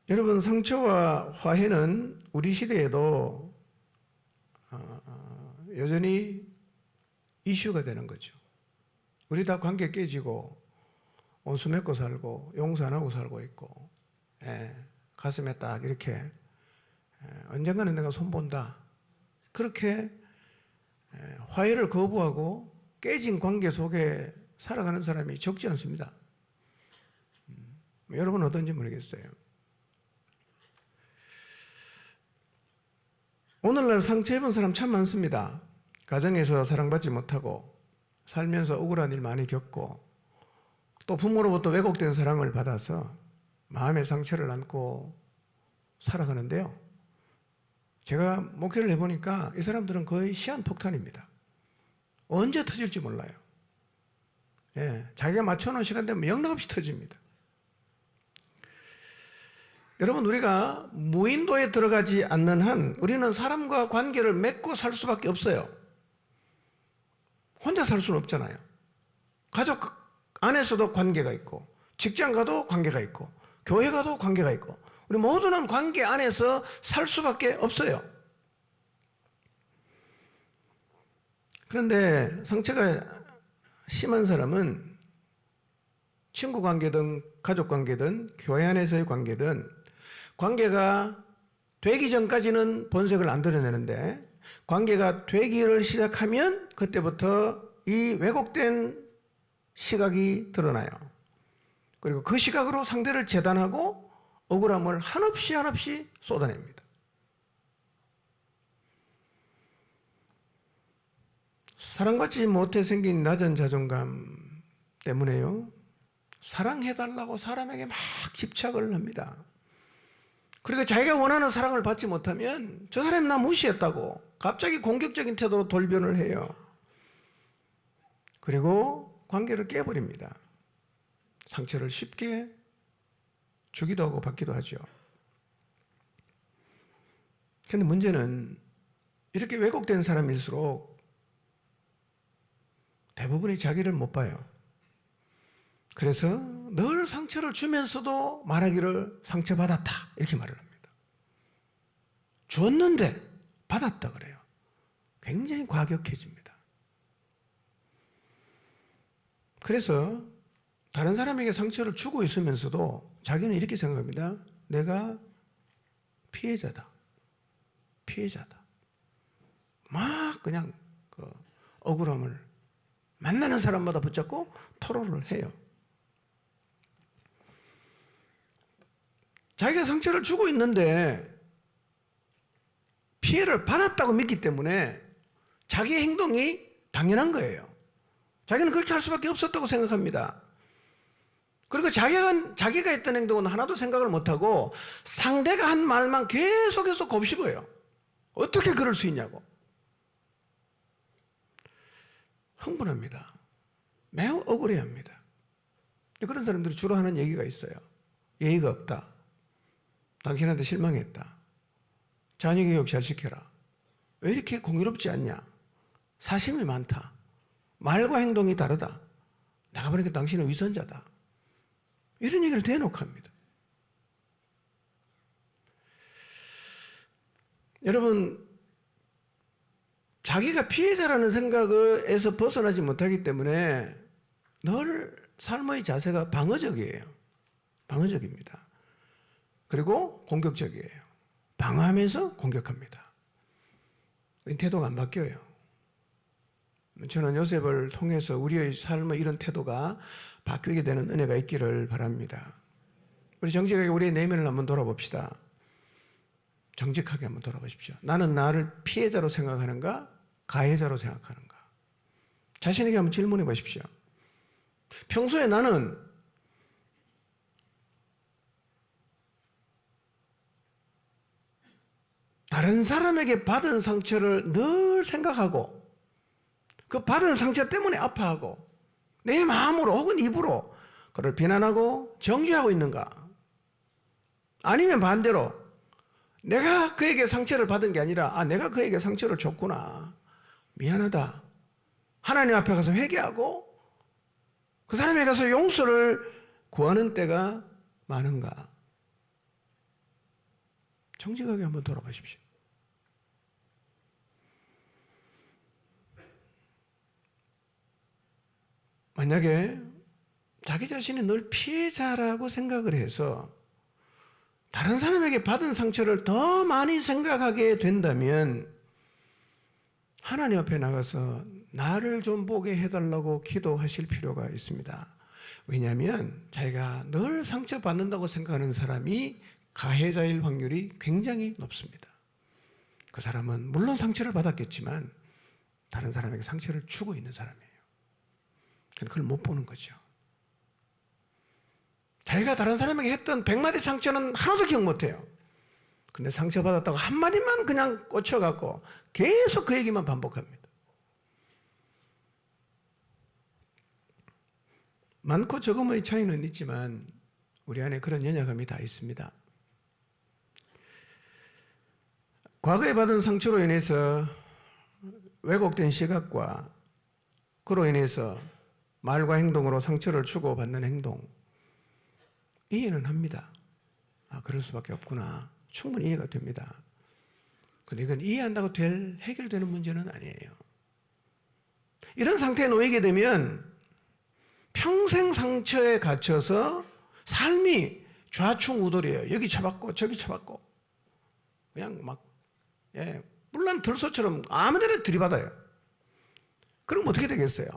여러분, 상처와 화해는 우리 시대에도 여전히 이슈가 되는 거죠. 우리 다 관계 깨지고 온수 맺고 살고 용서 안 하고 살고 있고, 가슴에 딱 이렇게 언젠가는 내가 손본다, 그렇게 화해를 거부하고 깨진 관계 속에 살아가는 사람이 적지 않습니다. 여러분은 어떤지 모르겠어요. 오늘날 상처 입은 사람 참 많습니다. 가정에서 사랑받지 못하고 살면서 억울한 일 많이 겪고 또 부모로부터 왜곡된 사랑을 받아서 마음의 상처를 안고 살아가는데요. 제가 목회를 해보니까 이 사람들은 거의 시한폭탄입니다. 언제 터질지 몰라요. 자기가 맞춰놓은 시간 되면 영락없이 터집니다. 여러분, 우리가 무인도에 들어가지 않는 한 우리는 사람과 관계를 맺고 살 수밖에 없어요. 혼자 살 수는 없잖아요. 가족 안에서도 관계가 있고, 직장 가도 관계가 있고, 교회 가도 관계가 있고, 우리 모두는 관계 안에서 살 수밖에 없어요. 그런데 상처가 심한 사람은 친구 관계든 가족 관계든 교회 안에서의 관계든 관계가 되기 전까지는 본색을 안 드러내는데 관계가 되기를 시작하면 그때부터 이 왜곡된 시각이 드러나요. 그리고 그 시각으로 상대를 재단하고 억울함을 한없이 쏟아냅니다. 사랑받지 못해 생긴 낮은 자존감 때문에요, 사랑해달라고 사람에게 막 집착을 합니다. 그리고 자기가 원하는 사랑을 받지 못하면 저 사람이 나 무시했다고 갑자기 공격적인 태도로 돌변을 해요. 그리고 관계를 깨버립니다. 상처를 쉽게 주기도 하고 받기도 하죠. 그런데 문제는 이렇게 왜곡된 사람일수록 대부분이 자기를 못 봐요. 그래서 늘 상처를 주면서도 말하기를 상처받았다 이렇게 말을 합니다. 줬는데 받았다 그래요. 굉장히 과격해집니다. 그래서 다른 사람에게 상처를 주고 있으면서도 자기는 이렇게 생각합니다. 내가 피해자다. 막 그냥 그 억울함을 만나는 사람마다 붙잡고 토로를 해요. 자기가 상처를 주고 있는데 피해를 받았다고 믿기 때문에 자기의 행동이 당연한 거예요. 자기는 그렇게 할 수밖에 없었다고 생각합니다. 그리고 자기가 했던 행동은 하나도 생각을 못하고 상대가 한 말만 계속해서 곱씹어요. 어떻게 그럴 수 있냐고. 흥분합니다. 매우 억울해합니다. 그런 사람들이 주로 하는 얘기가 있어요. 예의가 없다. 당신한테 실망했다. 자녀 교육 잘 시켜라. 왜 이렇게 공유롭지 않냐. 사심이 많다. 말과 행동이 다르다. 내가 보니까 당신은 위선자다. 이런 얘기를 대놓고 합니다. 여러분, 자기가 피해자라는 생각에서 벗어나지 못하기 때문에 늘 삶의 자세가 방어적이에요. 방어적입니다. 그리고 공격적이에요. 방어하면서 공격합니다. 태도가 안 바뀌어요. 저는 요셉을 통해서 우리의 삶의 이런 태도가 바뀌게 되는 은혜가 있기를 바랍니다. 우리 정직하게 우리의 내면을 한번 돌아봅시다. 정직하게 한번 돌아보십시오. 나는 나를 피해자로 생각하는가? 가해자로 생각하는가? 자신에게 한번 질문해 보십시오. 평소에 나는 다른 사람에게 받은 상처를 늘 생각하고 그 받은 상처 때문에 아파하고 내 마음으로 혹은 입으로 그를 비난하고 정죄하고 있는가? 아니면 반대로 내가 그에게 상처를 받은 게 아니라 내가 그에게 상처를 줬구나. 미안하다. 하나님 앞에 가서 회개하고 그 사람에 가서 용서를 구하는 때가 많은가? 정직하게 한번 돌아보십시오. 만약에 자기 자신이 늘 피해자라고 생각을 해서 다른 사람에게 받은 상처를 더 많이 생각하게 된다면 하나님 앞에 나가서 나를 좀 보게 해달라고 기도하실 필요가 있습니다. 왜냐하면 자기가 늘 상처받는다고 생각하는 사람이 가해자일 확률이 굉장히 높습니다. 그 사람은 물론 상처를 받았겠지만 다른 사람에게 상처를 주고 있는 사람이에요. 그걸 못 보는 거죠. 자기가 다른 사람에게 했던 100마디 상처는 하나도 기억 못해요. 근데 상처받았다고 한마디만 그냥 꽂혀갖고 계속 그 얘기만 반복합니다. 많고 적음의 차이는 있지만 우리 안에 그런 연약함이 다 있습니다. 과거에 받은 상처로 인해서 왜곡된 시각과 그로 인해서 말과 행동으로 상처를 주고받는 행동, 이해는 합니다. 아, 그럴 수밖에 없구나. 충분히 이해가 됩니다. 근데 이건 이해한다고 해결되는 문제는 아니에요. 이런 상태에 놓이게 되면 평생 상처에 갇혀서 삶이 좌충우돌이에요. 여기 쳐박고 저기 쳐박고 그냥 막 물론 들소처럼 아무데나 들이받아요. 그럼 어떻게 되겠어요?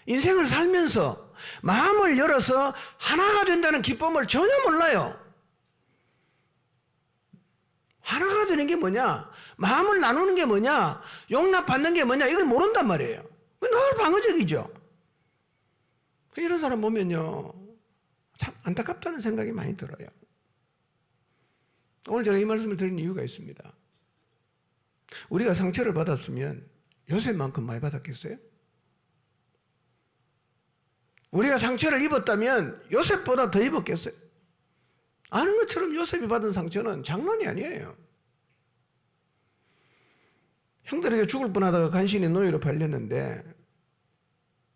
인생을 살면서 마음을 열어서 하나가 된다는 기쁨을 전혀 몰라요. 하나가 되는 게 뭐냐? 마음을 나누는 게 뭐냐? 용납받는 게 뭐냐? 이걸 모른단 말이에요. 늘 방어적이죠. 이런 사람 보면요, 참 안타깝다는 생각이 많이 들어요. 오늘 제가 이 말씀을 드린 이유가 있습니다. 우리가 상처를 받았으면 요셉만큼 많이 받았겠어요? 우리가 상처를 입었다면 요셉보다 더 입었겠어요? 아는 것처럼 요셉이 받은 상처는 장난이 아니에요. 형들에게 죽을 뻔하다가 간신히 노예로 팔렸는데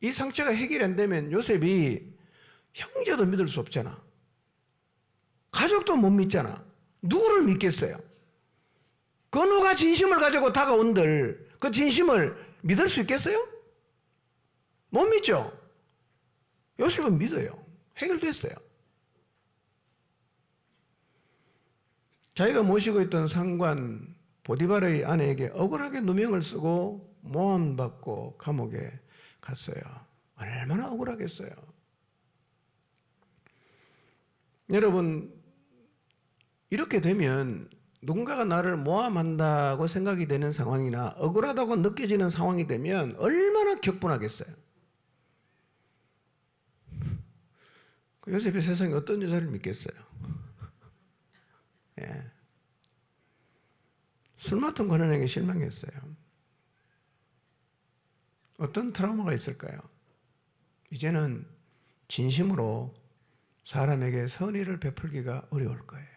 이 상처가 해결이 안 되면 요셉이 형제도 믿을 수 없잖아. 가족도 못 믿잖아. 누구를 믿겠어요? 그 누가 진심을 가지고 다가온들 그 진심을 믿을 수 있겠어요? 못 믿죠? 요셉은 믿어요. 해결됐어요. 자기가 모시고 있던 상관 보디발의 아내에게 억울하게 누명을 쓰고 모함받고 감옥에 갔어요. 얼마나 억울하겠어요. 여러분, 이렇게 되면 누군가가 나를 모함한다고 생각이 되는 상황이나 억울하다고 느껴지는 상황이 되면 얼마나 격분하겠어요. 그 요셉이 세상에 어떤 여자를 믿겠어요? 예. 술 맡은 관원에게 실망했어요. 어떤 트라우마가 있을까요? 이제는 진심으로 사람에게 선의를 베풀기가 어려울 거예요.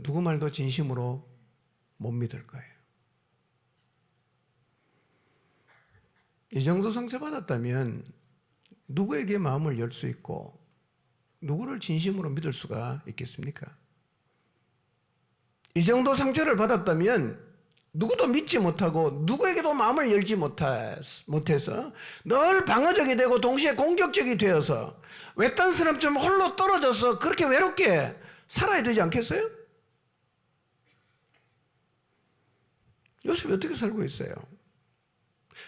누구 말도 진심으로 못 믿을 거예요. 이 정도 상처받았다면 누구에게 마음을 열 수 있고 누구를 진심으로 믿을 수가 있겠습니까? 이 정도 상처를 받았다면 누구도 믿지 못하고 누구에게도 마음을 열지 못해서 늘 방어적이 되고 동시에 공격적이 되어서 외딴 사람처럼 홀로 떨어져서 그렇게 외롭게 살아야 되지 않겠어요? 요셉이 어떻게 살고 있어요?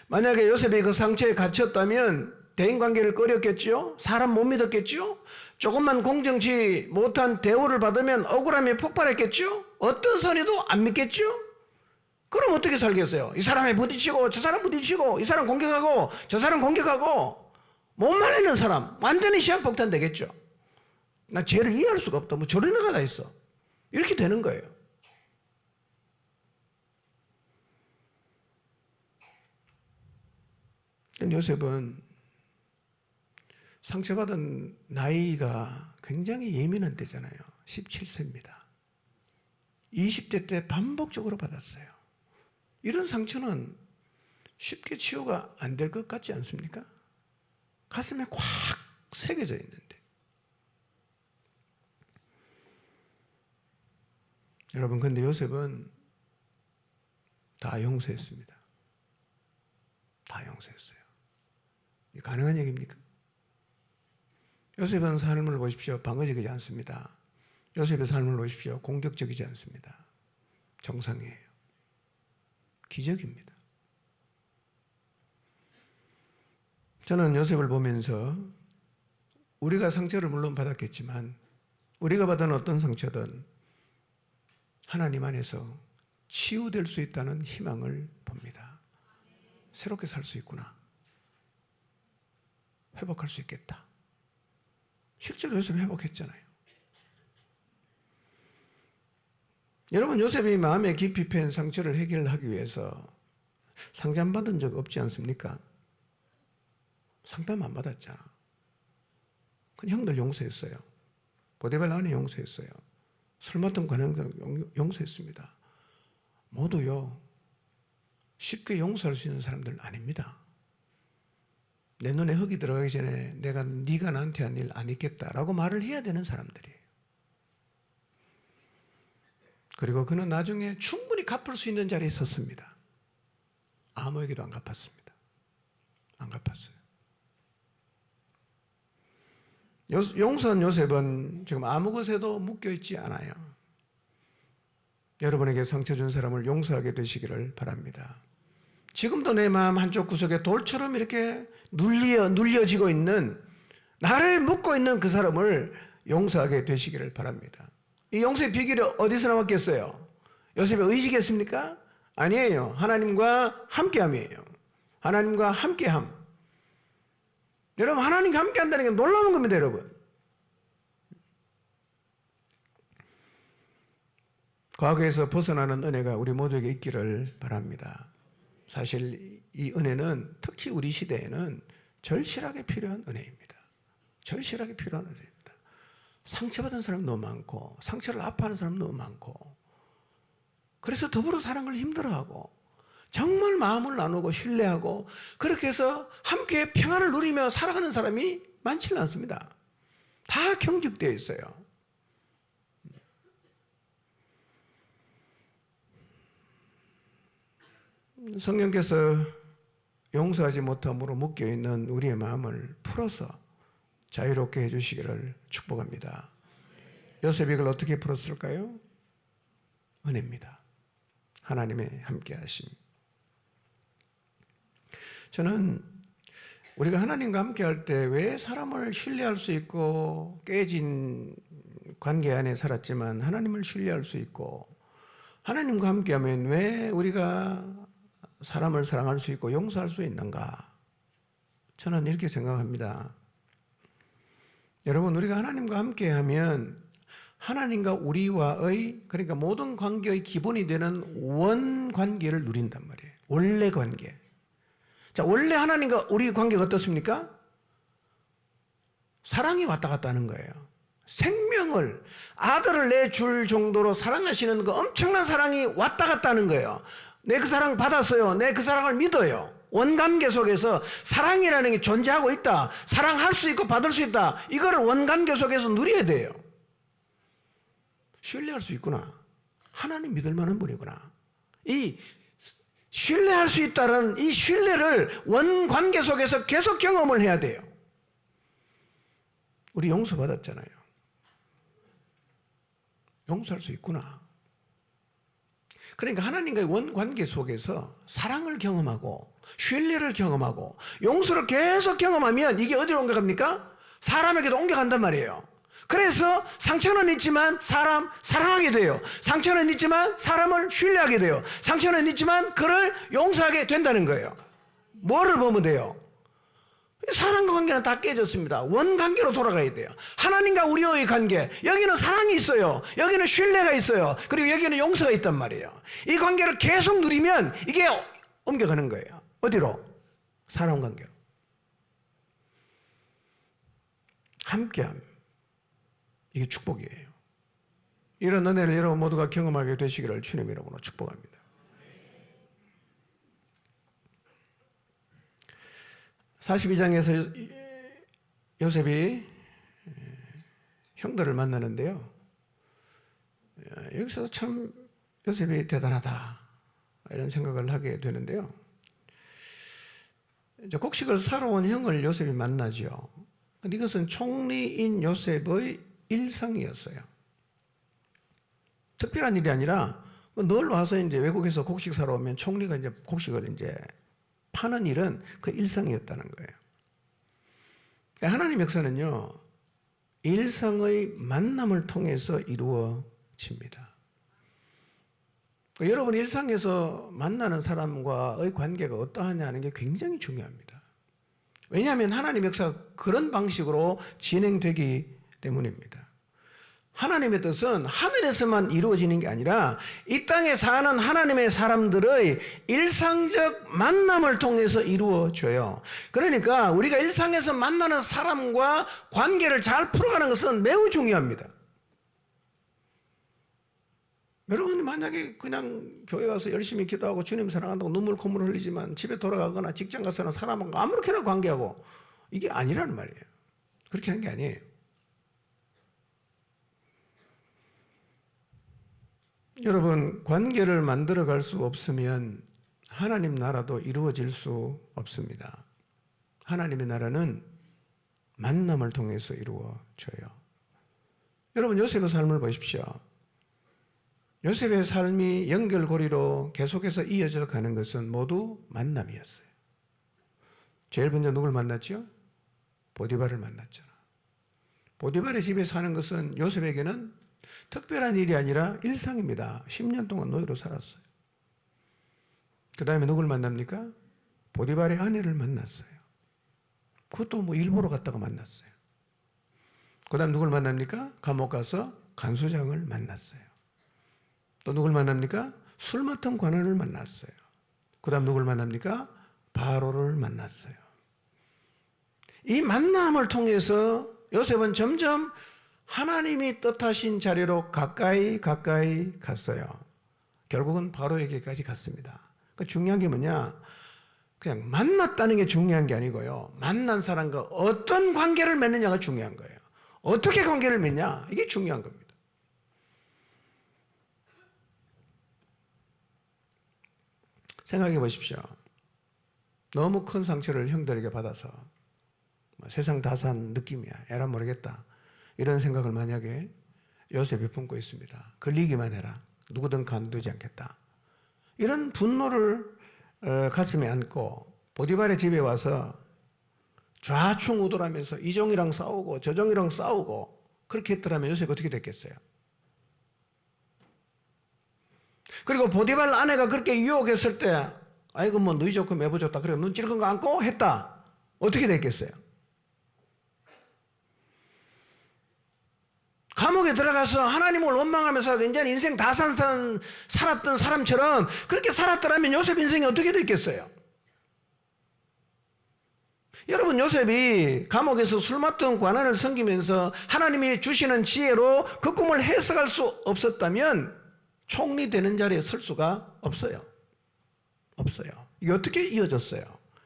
만약에 요셉이 그 상처에 갇혔다면 대인관계를 꺼렸겠지요? 사람 못 믿었겠지요? 조금만 공정치 못한 대우를 받으면 억울함이 폭발했겠지요? 어떤 선의도 안 믿겠죠? 그럼 어떻게 살겠어요? 이 사람에 부딪히고 저 사람 부딪히고 이 사람 공격하고 저 사람 공격하고 못 말리는 사람 완전히 시한폭탄 되겠죠? 나 쟤를 이해할 수가 없다. 뭐 저런 애가 다 있어. 이렇게 되는 거예요. 요셉은 상처받은 나이가 굉장히 예민한 때잖아요. 17세입니다. 20대 때 반복적으로 받았어요. 이런 상처는 쉽게 치유가 안 될 것 같지 않습니까? 가슴에 꽉 새겨져 있는데. 여러분, 근데 요셉은 다 용서했습니다. 다 용서했어요. 이 가능한 얘기입니까? 요셉의 삶을 보십시오. 방어적이지 않습니다. 요셉의 삶을 보십시오. 공격적이지 않습니다. 정상이에요. 기적입니다. 저는 요셉을 보면서 우리가 상처를 물론 받았겠지만 우리가 받은 어떤 상처든 하나님 안에서 치유될 수 있다는 희망을 봅니다. 새롭게 살 수 있구나. 회복할 수 있겠다. 실제로 요셉이 회복했잖아요. 여러분, 요셉이 마음에 깊이 팬 상처를 해결하기 위해서 상담 받은 적 없지 않습니까? 상담 안 받았잖아. 그 형들 용서했어요. 보디발 아내 용서했어요. 술 맡은 관행들 용서했습니다. 모두요, 쉽게 용서할 수 있는 사람들 아닙니다. 내 눈에 흙이 들어가기 전에 네가 나한테 한 일 안 있겠다라고 말을 해야 되는 사람들이에요. 그리고 그는 나중에 충분히 갚을 수 있는 자리에 섰습니다. 아무에게도 안 갚았습니다. 안 갚았어요. 용서한 요셉은 지금 아무 것에도 묶여있지 않아요. 여러분에게 상처 준 사람을 용서하게 되시기를 바랍니다. 지금도 내 마음 한쪽 구석에 돌처럼 이렇게 눌려지고 있는, 나를 묶고 있는 그 사람을 용서하게 되시기를 바랍니다. 이 용서의 비결이 어디서 나왔겠어요? 요셉의 의지겠습니까? 아니에요. 하나님과 함께함이에요. 하나님과 함께함. 여러분, 하나님과 함께한다는 게 놀라운 겁니다, 여러분. 과거에서 벗어나는 은혜가 우리 모두에게 있기를 바랍니다. 사실 이 은혜는 특히 우리 시대에는 절실하게 필요한 은혜입니다. 절실하게 필요한 은혜입니다. 상처받은 사람 너무 많고, 상처를 아파하는 사람 너무 많고, 그래서 더불어 사는 걸 힘들어하고, 정말 마음을 나누고 신뢰하고 그렇게 해서 함께 평안을 누리며 살아가는 사람이 많지는 않습니다. 다 경직되어 있어요. 성령께서 용서하지 못함으로 묶여있는 우리의 마음을 풀어서 자유롭게 해주시기를 축복합니다. 요셉이 이걸 어떻게 풀었을까요? 은혜입니다. 하나님의 함께하심. 저는 우리가 하나님과 함께할 때 왜 사람을 신뢰할 수 있고 깨진 관계 안에 살았지만 하나님을 신뢰할 수 있고 하나님과 함께하면 왜 우리가 사람을 사랑할 수 있고 용서할 수 있는가? 저는 이렇게 생각합니다. 여러분, 우리가 하나님과 함께하면 하나님과 우리와의, 그러니까 모든 관계의 기본이 되는 원관계를 누린단 말이에요. 원래 관계. 자, 원래 하나님과 우리 관계가 어떻습니까? 사랑이 왔다 갔다 하는 거예요. 생명을, 아들을 내줄 정도로 사랑하시는 그 엄청난 사랑이 왔다 갔다 하는 거예요. 내 그 사랑 받았어요. 내 그 사랑을 믿어요. 원관계 속에서 사랑이라는 게 존재하고 있다. 사랑할 수 있고 받을 수 있다. 이거를 원관계 속에서 누려야 돼요. 신뢰할 수 있구나. 하나님 믿을 만한 분이구나. 이 신뢰할 수 있다는 이 신뢰를 원관계 속에서 계속 경험을 해야 돼요. 우리 용서받았잖아요. 용서할 수 있구나. 그러니까 하나님과의 원관계 속에서 사랑을 경험하고 신뢰를 경험하고 용서를 계속 경험하면 이게 어디로 옮겨갑니까? 사람에게도 옮겨간단 말이에요. 그래서 상처는 있지만 사랑하게 돼요. 상처는 있지만 사람을 신뢰하게 돼요. 상처는 있지만 그를 용서하게 된다는 거예요. 뭐를 보면 돼요? 사랑과 관계는 다 깨졌습니다. 원관계로 돌아가야 돼요. 하나님과 우리의 관계, 여기는 사랑이 있어요. 여기는 신뢰가 있어요. 그리고 여기는 용서가 있단 말이에요. 이 관계를 계속 누리면 이게 옮겨가는 거예요. 어디로? 사랑 관계로. 함께함. 이게 축복이에요. 이런 은혜를 여러분 모두가 경험하게 되시기를 주님 이름으로 축복합니다. 42장에서 요셉이 형들을 만나는데요. 여기서 참 요셉이 대단하다 이런 생각을 하게 되는데요. 이제 곡식을 사러 온 형을 요셉이 만나죠. 근데 이것은 총리인 요셉의 일상이었어요. 특별한 일이 아니라 늘 와서 이제 외국에서 곡식 사러 오면 총리가 이제 곡식을 이제 파는 일은 그 일상이었다는 거예요. 하나님의 역사는요, 일상의 만남을 통해서 이루어집니다. 여러분 일상에서 만나는 사람과의 관계가 어떠하냐는 게 굉장히 중요합니다. 왜냐하면 하나님의 역사가 그런 방식으로 진행되기 때문입니다. 하나님의 뜻은 하늘에서만 이루어지는 게 아니라 이 땅에 사는 하나님의 사람들의 일상적 만남을 통해서 이루어져요. 그러니까 우리가 일상에서 만나는 사람과 관계를 잘 풀어가는 것은 매우 중요합니다. 여러분 만약에 그냥 교회 와서 열심히 기도하고 주님 사랑한다고 눈물 콧물 흘리지만 집에 돌아가거나 직장 가서는 사람하고 아무렇게나 관계하고 이게 아니라는 말이에요. 그렇게 하는 게 아니에요. 여러분 관계를 만들어갈 수 없으면 하나님 나라도 이루어질 수 없습니다. 하나님의 나라는 만남을 통해서 이루어져요. 여러분 요셉의 삶을 보십시오. 요셉의 삶이 연결고리로 계속해서 이어져 가는 것은 모두 만남이었어요. 제일 먼저 누굴 만났죠? 보디발을 만났잖아. 보디발의 집에 사는 것은 요셉에게는 특별한 일이 아니라 일상입니다. 10년 동안 노예로 살았어요. 그 다음에 누굴 만납니까? 보디발의 아내를 만났어요. 그것도 뭐 일보러 갔다가 만났어요. 그 다음 누굴 만납니까? 감옥 가서 간수장을 만났어요. 또 누굴 만납니까? 술 맡은 관원을 만났어요. 그 다음 누굴 만납니까? 바로를 만났어요. 이 만남을 통해서 요셉은 점점 하나님이 뜻하신 자리로 가까이 갔어요. 결국은 바로에게까지 갔습니다. 그러니까 중요한 게 뭐냐? 그냥 만났다는 게 중요한 게 아니고요. 만난 사람과 어떤 관계를 맺느냐가 중요한 거예요. 어떻게 관계를 맺냐? 이게 중요한 겁니다. 생각해 보십시오. 너무 큰 상처를 형들에게 받아서 세상 다 산 느낌이야. 에라 모르겠다. 이런 생각을 만약에 요셉이 품고 있습니다. 걸리기만 해라. 누구든 간두지 않겠다. 이런 분노를 가슴에 안고 보디발의 집에 와서 좌충우돌하면서 이 종이랑 싸우고 저 종이랑 싸우고 그렇게 했더라면 요셉이 어떻게 됐겠어요? 그리고 보디발 아내가 그렇게 유혹했을 때 아이고 뭐 너희 좋고 매부 좋다 그래 눈 찔끈 거 안고 했다. 어떻게 됐겠어요? 감옥에 들어가서 하나님을 원망하면서 이제 인생 다 살았던 사람처럼 그렇게 살았더라면 요셉 인생이 어떻게 됐겠어요? 여러분 요셉이 감옥에서 술 맡은 관원을 섬기면서 하나님이 주시는 지혜로 그 꿈을 해석할 수 없었다면 총리 되는 자리에 설 수가 없어요. 없어요. 이게 어떻게 이어졌어요?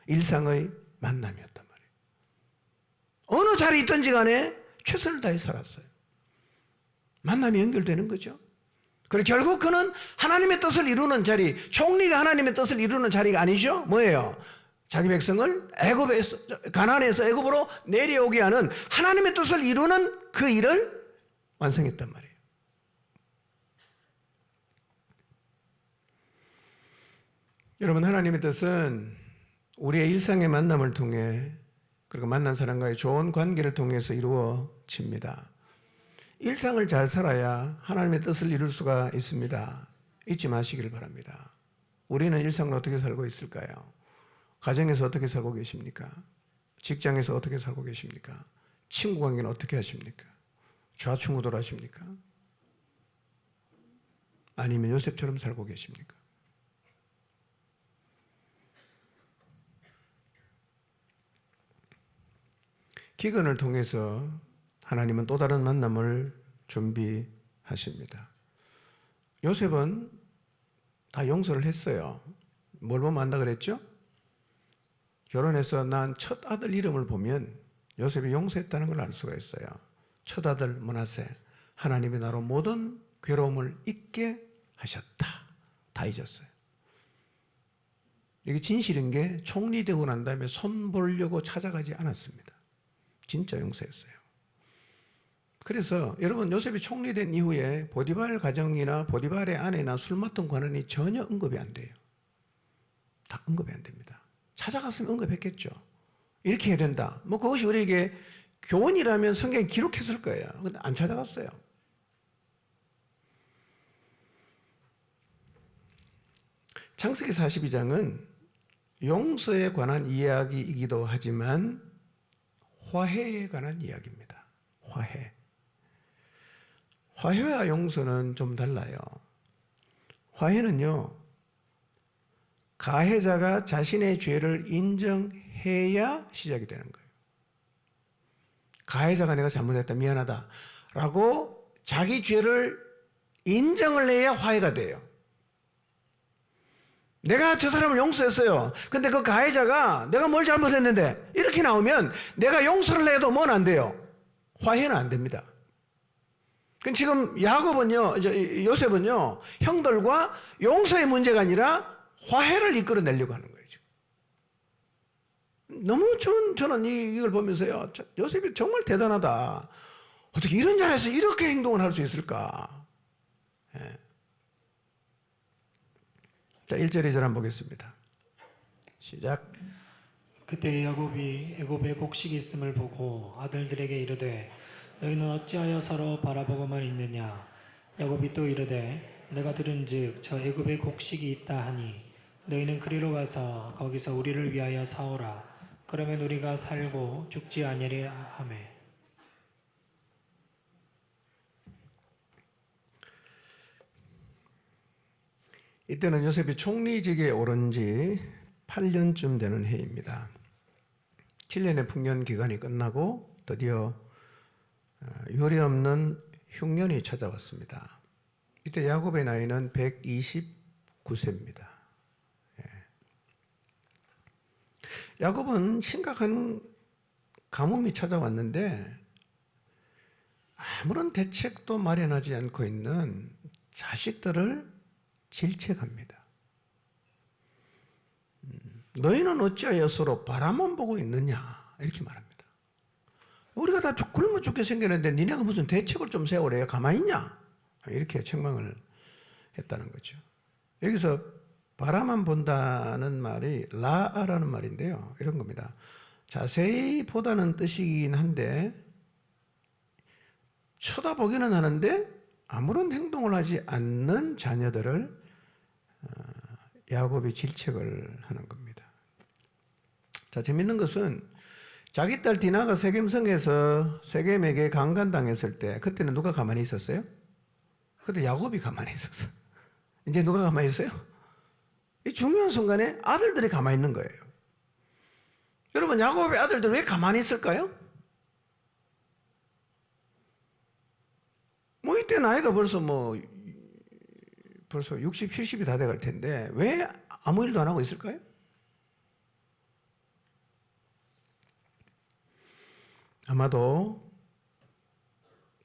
일상의 만남이었단 말이에요. 어느 자리에 있든지 간에 최선을 다해 살았어요. 만남이 연결되는 거죠. 그리고 결국 그는 하나님의 뜻을 이루는 자리, 총리가 하나님의 뜻을 이루는 자리가 아니죠. 뭐예요? 자기 백성을 가나안에서 애굽으로 내려오게 하는 하나님의 뜻을 이루는 그 일을 완성했단 말이에요. 여러분 하나님의 뜻은 우리의 일상의 만남을 통해 그리고 만난 사람과의 좋은 관계를 통해서 이루어집니다. 일상을 잘 살아야 하나님의 뜻을 이룰 수가 있습니다. 잊지 마시기를 바랍니다. 우리는 일상을 어떻게 살고 있을까요? 가정에서 어떻게 살고 계십니까? 직장에서 어떻게 살고 계십니까? 친구 관계는 어떻게 하십니까? 좌충우돌 하십니까? 아니면 요셉처럼 살고 계십니까? 기근을 통해서 하나님은 또 다른 만남을 준비하십니다. 요셉은 다 용서를 했어요. 뭘 보면 안다 그랬죠? 결혼해서 난 첫 아들 이름을 보면 요셉이 용서했다는 걸 알 수가 있어요. 첫 아들 므낫세, 하나님이 나로 모든 괴로움을 잊게 하셨다. 다 잊었어요. 이게 진실인 게 총리되고 난 다음에 손 보려고 찾아가지 않았습니다. 진짜 용서했어요. 그래서 여러분, 요셉이 총리된 이후에 보디발 가정이나 보디발의 아내나 술 맡은 관원이 전혀 언급이 안 돼요. 다 언급이 안 됩니다. 찾아갔으면 언급했겠죠. 이렇게 해야 된다. 뭐 그것이 우리에게 교훈이라면 성경에 기록했을 거예요. 근데 안 찾아갔어요. 창세기 42장은 용서에 관한 이야기이기도 하지만 화해에 관한 이야기입니다. 화해와 용서는 좀 달라요. 화해는요, 가해자가 자신의 죄를 인정해야 시작이 되는 거예요. 가해자가 내가 잘못했다, 미안하다 라고 자기 죄를 인정을 해야 화해가 돼요. 내가 저 사람을 용서했어요. 근데 그 가해자가 내가 뭘 잘못했는데 이렇게 나오면 내가 용서를 해도 뭔 안 돼요. 화해는 안 됩니다. 지금 야곱은요, 요셉은요, 형들과 용서의 문제가 아니라 화해를 이끌어내려고 하는 거예요. 너무 저는 이걸 보면서요, 요셉이 정말 대단하다. 어떻게 이런 자리에서 이렇게 행동을 할 수 있을까? 예. 자, 1절 2절 한번 보겠습니다. 시작. 그때 야곱이 애굽에 곡식이 있음을 보고 아들들에게 이르되 너희는 어찌하여 서로 바라보고만 있느냐. 야곱이 또 이르되 내가 들은즉 저 애굽에 곡식이 있다 하니 너희는 그리로 가서 거기서 우리를 위하여 사오라. 그러면 우리가 살고 죽지 아니하리 하매. 이때는 요셉이 총리직에 오른 지 8년쯤 되는 해입니다. 7년의 풍년 기간이 끝나고 드디어 유례 없는 흉년이 찾아왔습니다. 이때 야곱의 나이는 129세입니다. 야곱은 심각한 가뭄이 찾아왔는데 아무런 대책도 마련하지 않고 있는 자식들을 질책합니다. 너희는 어찌하여 서로 바라만 보고 있느냐 이렇게 말합니다. 우리가 다 굶어 죽게 생겼는데 니네가 무슨 대책을 좀 세우래. 가만히 있냐? 이렇게 책망을 했다는 거죠. 여기서 바라만 본다는 말이 라라는 말인데요. 이런 겁니다. 자세히 보다는 뜻이긴 한데 쳐다보기는 하는데 아무런 행동을 하지 않는 자녀들을 야곱이 질책을 하는 겁니다. 자, 재밌는 것은 자기 딸 디나가 세겜성에서 세겜에게 강간당했을 때 그때는 누가 가만히 있었어요? 그때 야곱이 가만히 있었어. 이제 누가 가만히 있어요? 이 중요한 순간에 아들들이 가만히 있는 거예요. 여러분, 야곱의 아들들 왜 가만히 있을까요? 뭐 이때 나이가 벌써 60, 70이 다 돼갈 텐데 왜 아무 일도 안 하고 있을까요? 아마도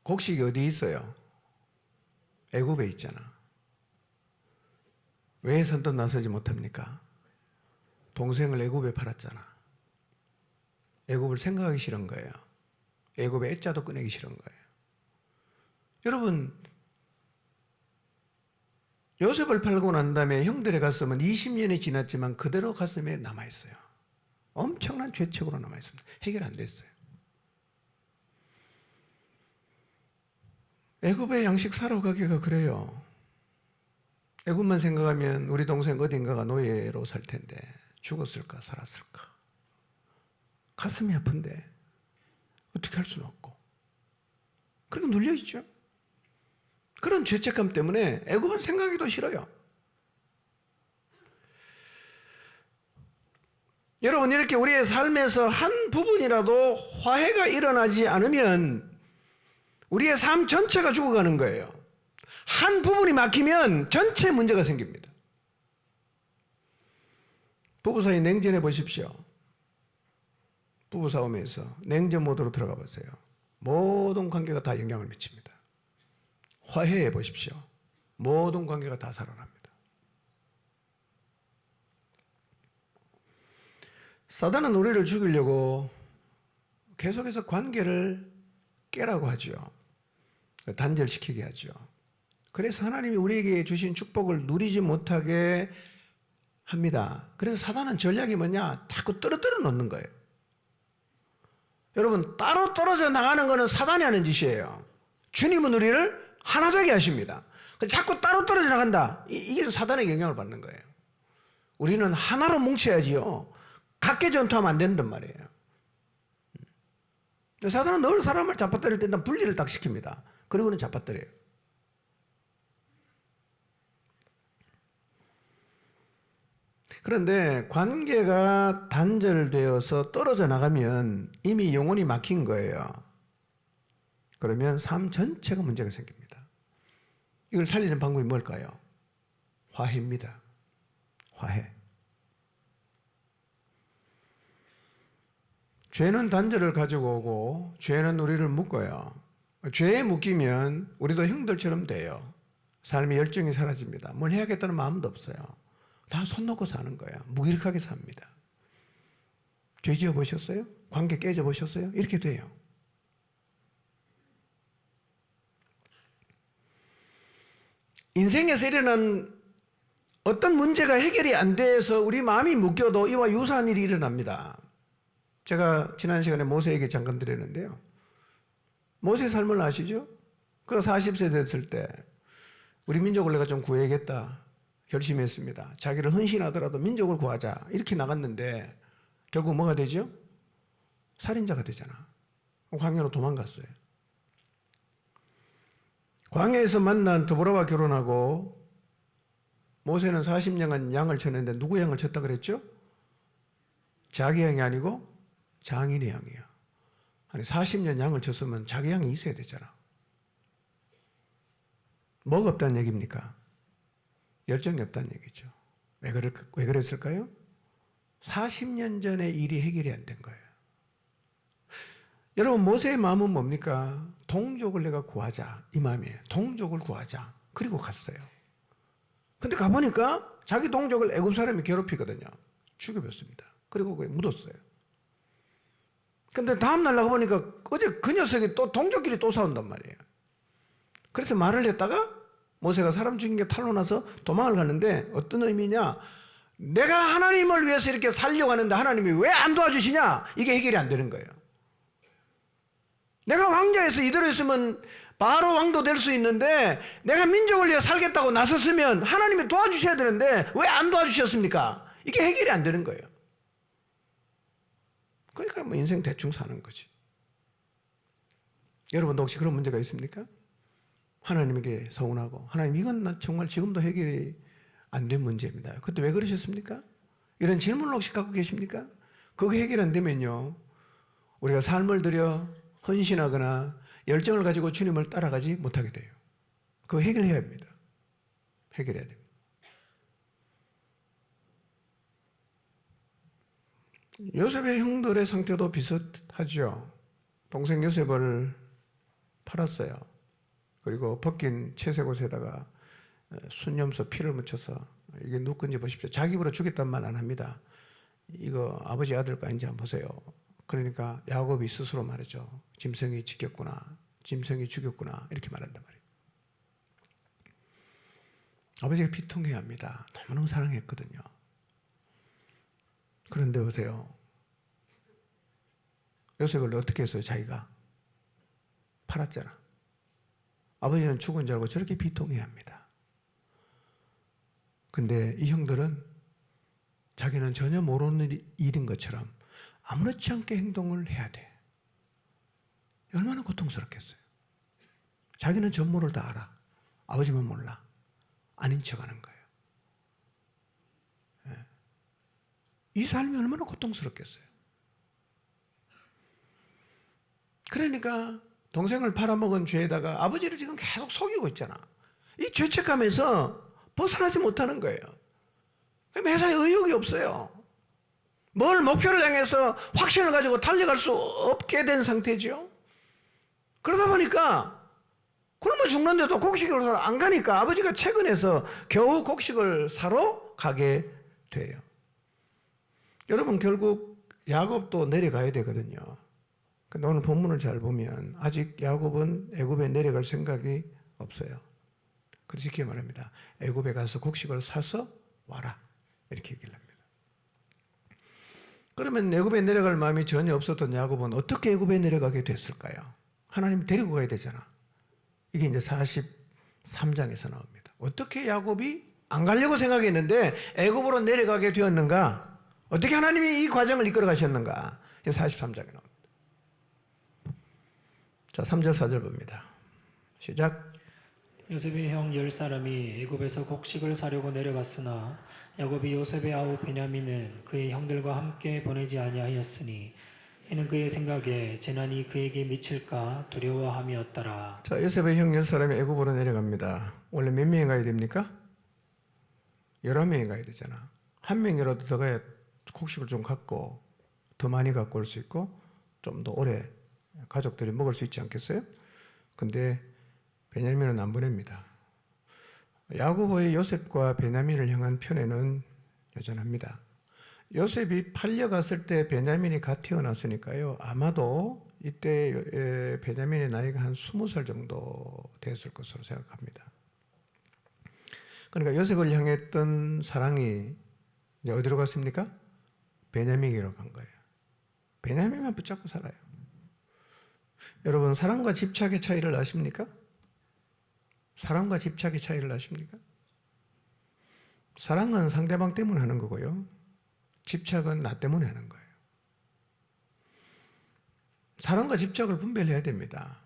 곡식이 어디 있어요? 애굽에 있잖아. 왜 선뜻 나서지 못합니까? 동생을 애굽에 팔았잖아. 애굽을 생각하기 싫은 거예요. 애굽의 애자도 꺼내기 싫은 거예요. 여러분, 요셉을 팔고 난 다음에 형들의 가슴은 20년이 지났지만 그대로 가슴에 남아있어요. 엄청난 죄책으로 남아있습니다. 해결 안 됐어요. 애굽의 양식 사러 가기가 그래요. 애굽만 생각하면 우리 동생 어딘가가 노예로 살 텐데 죽었을까 살았을까. 가슴이 아픈데 어떻게 할 수는 없고. 그리고 눌려있죠. 그런 죄책감 때문에 애굽은 생각하기도 싫어요. 여러분, 이렇게 우리의 삶에서 한 부분이라도 화해가 일어나지 않으면 우리의 삶 전체가 죽어가는 거예요. 한 부분이 막히면 전체 문제가 생깁니다. 부부 사이 냉전해 보십시오. 부부 싸움에서 냉전 모드로 들어가 보세요. 모든 관계가 다 영향을 미칩니다. 화해해 보십시오. 모든 관계가 다 살아납니다. 사단은 우리를 죽이려고 계속해서 관계를 깨라고 하죠. 단절시키게 하죠. 그래서 하나님이 우리에게 주신 축복을 누리지 못하게 합니다. 그래서 사단은 전략이 뭐냐? 자꾸 떨어뜨려 놓는 거예요. 여러분, 따로 떨어져 나가는 것은 사단이 하는 짓이에요. 주님은 우리를 하나 되게 하십니다. 자꾸 따로 떨어져 나간다. 이게 사단의 영향을 받는 거예요. 우리는 하나로 뭉쳐야지요. 각계 전투하면 안 된단 말이에요. 사단은 늘 사람을 잡아뜨릴 때 일단 분리를 딱 시킵니다. 그리고는 잡아뜨려요. 그런데 관계가 단절되어서 떨어져 나가면 이미 영혼이 막힌 거예요. 그러면 삶 전체가 문제가 생깁니다. 이걸 살리는 방법이 뭘까요? 화해입니다. 화해. 죄는 단절을 가지고 오고 죄는 우리를 묶어요. 죄에 묶이면 우리도 형들처럼 돼요. 삶의 열정이 사라집니다. 뭘 해야겠다는 마음도 없어요. 다 손 놓고 사는 거야. 무기력하게 삽니다. 죄 지어 보셨어요? 관계 깨져 보셨어요? 이렇게 돼요. 인생에서 일어난 어떤 문제가 해결이 안 돼서 우리 마음이 묶여도 이와 유사한 일이 일어납니다. 제가 지난 시간에 모세에게 잠깐 드렸는데요. 모세 삶을 아시죠? 그가 40세 됐을 때 우리 민족을 내가 좀 구해야겠다 결심했습니다. 자기를 헌신하더라도 민족을 구하자 이렇게 나갔는데 결국 뭐가 되죠? 살인자가 되잖아. 광야로 도망갔어요. 광야에서 만난 드보라와 결혼하고 모세는 40년간 양을 쳤는데 누구 양을 쳤다 그랬죠? 자기 양이 아니고 장인의 양이야. 아니 40년 양을 쳤으면 자기 양이 있어야 되잖아. 뭐가 없다는 얘기입니까? 열정이 없다는 얘기죠. 왜 그랬을까요? 40년 전에 일이 해결이 안 된 거예요. 여러분 모세의 마음은 뭡니까? 동족을 내가 구하자 이 마음이에요. 동족을 구하자. 그리고 갔어요. 근데 가보니까 자기 동족을 애굽 사람이 괴롭히거든요. 죽여버렸습니다. 그리고 그게 묻었어요. 근데 다음날 나가보니까 어제 그 녀석이 또 동족끼리 또 싸운단 말이에요. 그래서 말을 했다가 모세가 사람 죽인 게 탄로나서 도망을 갔는데 어떤 의미냐? 내가 하나님을 위해서 이렇게 살려고 하는데 하나님이 왜 안 도와주시냐? 이게 해결이 안 되는 거예요. 내가 왕자에서 이대로 있으면 바로 왕도 될 수 있는데 내가 민족을 위해 살겠다고 나섰으면 하나님이 도와주셔야 되는데 왜 안 도와주셨습니까? 이게 해결이 안 되는 거예요. 그러니까 뭐 인생 대충 사는 거지. 여러분도 혹시 그런 문제가 있습니까? 하나님에게 서운하고 하나님 이건 정말 지금도 해결이 안 된 문제입니다. 그때 왜 그러셨습니까? 이런 질문을 혹시 갖고 계십니까? 그거 해결 안 되면요 우리가 삶을 들여 헌신하거나 열정을 가지고 주님을 따라가지 못하게 돼요. 그거 해결해야 합니다. 해결해야 됩니다. 요셉의 형들의 상태도 비슷하죠. 동생 요셉을 팔았어요. 그리고 벗긴 채색옷에다가 순염소 피를 묻혀서 이게 누군지 보십시오. 자기 입으로 죽였단 말 안 합니다. 이거 아버지 아들과 인지 한번 보세요. 그러니까 야곱이 스스로 말이죠. 짐승이 지켰구나. 짐승이 죽였구나. 이렇게 말한단 말이에요. 아버지가 비통해야 합니다. 너무너무 사랑했거든요. 그런데 보세요. 요셉을 어떻게 했어요? 자기가 팔았잖아. 아버지는 죽은 줄 알고 저렇게 비통해야 합니다. 근데 이 형들은 자기는 전혀 모르는 일인 것처럼 아무렇지 않게 행동을 해야 돼. 얼마나 고통스럽겠어요. 자기는 전모를 다 알아. 아버지만 몰라. 아닌 척하는 거예요. 이 삶이 얼마나 고통스럽겠어요. 그러니까 동생을 팔아먹은 죄에다가 아버지를 지금 계속 속이고 있잖아. 이 죄책감에서 벗어나지 못하는 거예요. 매사에 의욕이 없어요. 뭘 목표를 향해서 확신을 가지고 달려갈 수 없게 된 상태죠. 그러다 보니까 굶어 죽는데도 곡식을 사러 안 가니까 아버지가 채근해서 겨우 곡식을 사러 가게 돼요. 여러분 결국 야곱도 내려가야 되거든요. 근데 오늘 본문을 잘 보면 아직 야곱은 애굽에 내려갈 생각이 없어요. 그래서 이렇게 말합니다. 애굽에 가서 곡식을 사서 와라. 이렇게 얘기를 합니다. 그러면 애굽에 내려갈 마음이 전혀 없었던 야곱은 어떻게 애굽에 내려가게 됐을까요? 하나님이 데리고 가야 되잖아. 이게 이제 43장에서 나옵니다. 어떻게 야곱이 안 가려고 생각했는데 애굽으로 내려가게 되었는가? 어떻게 하나님이 이 과정을 이끌어 가셨는가? 43장에 나옵니다. 자, 3절 4절 봅니다. 시작. 요셉의 형 10사람이 애굽에서 곡식을 사려고 내려갔으나 야곱이 요셉의 아우 베냐민은 그의 형들과 함께 보내지 아니하였으니 이는 그의 생각에 재난이 그에게 미칠까 두려워함이었더라. 자, 요셉의 형 10사람이 애굽으로 내려갑니다. 원래 몇 명이 가야 됩니까? 11명이 가야 되잖아. 한 명이라도 더 가야 곡식을 좀 갖고 더 많이 갖고 올 수 있고 좀 더 오래 가족들이 먹을 수 있지 않겠어요? 근데 베냐민은 안 보냅니다. 야고보의 요셉과 베냐민을 향한 편에는 여전합니다. 요셉이 팔려갔을 때 베냐민이 갓 태어났으니까요. 아마도 이때 베냐민의 나이가 한 20살 정도 됐을 것으로 생각합니다. 그러니까 요셉을 향했던 사랑이 이제 어디로 갔습니까? 베냐민에게로 간 거예요. 베냐민만 붙잡고 살아요. 여러분, 사랑과 집착의 차이를 아십니까? 사랑과 집착의 차이를 아십니까? 사랑은 상대방 때문에 하는 거고요. 집착은 나 때문에 하는 거예요. 사랑과 집착을 분별해야 됩니다.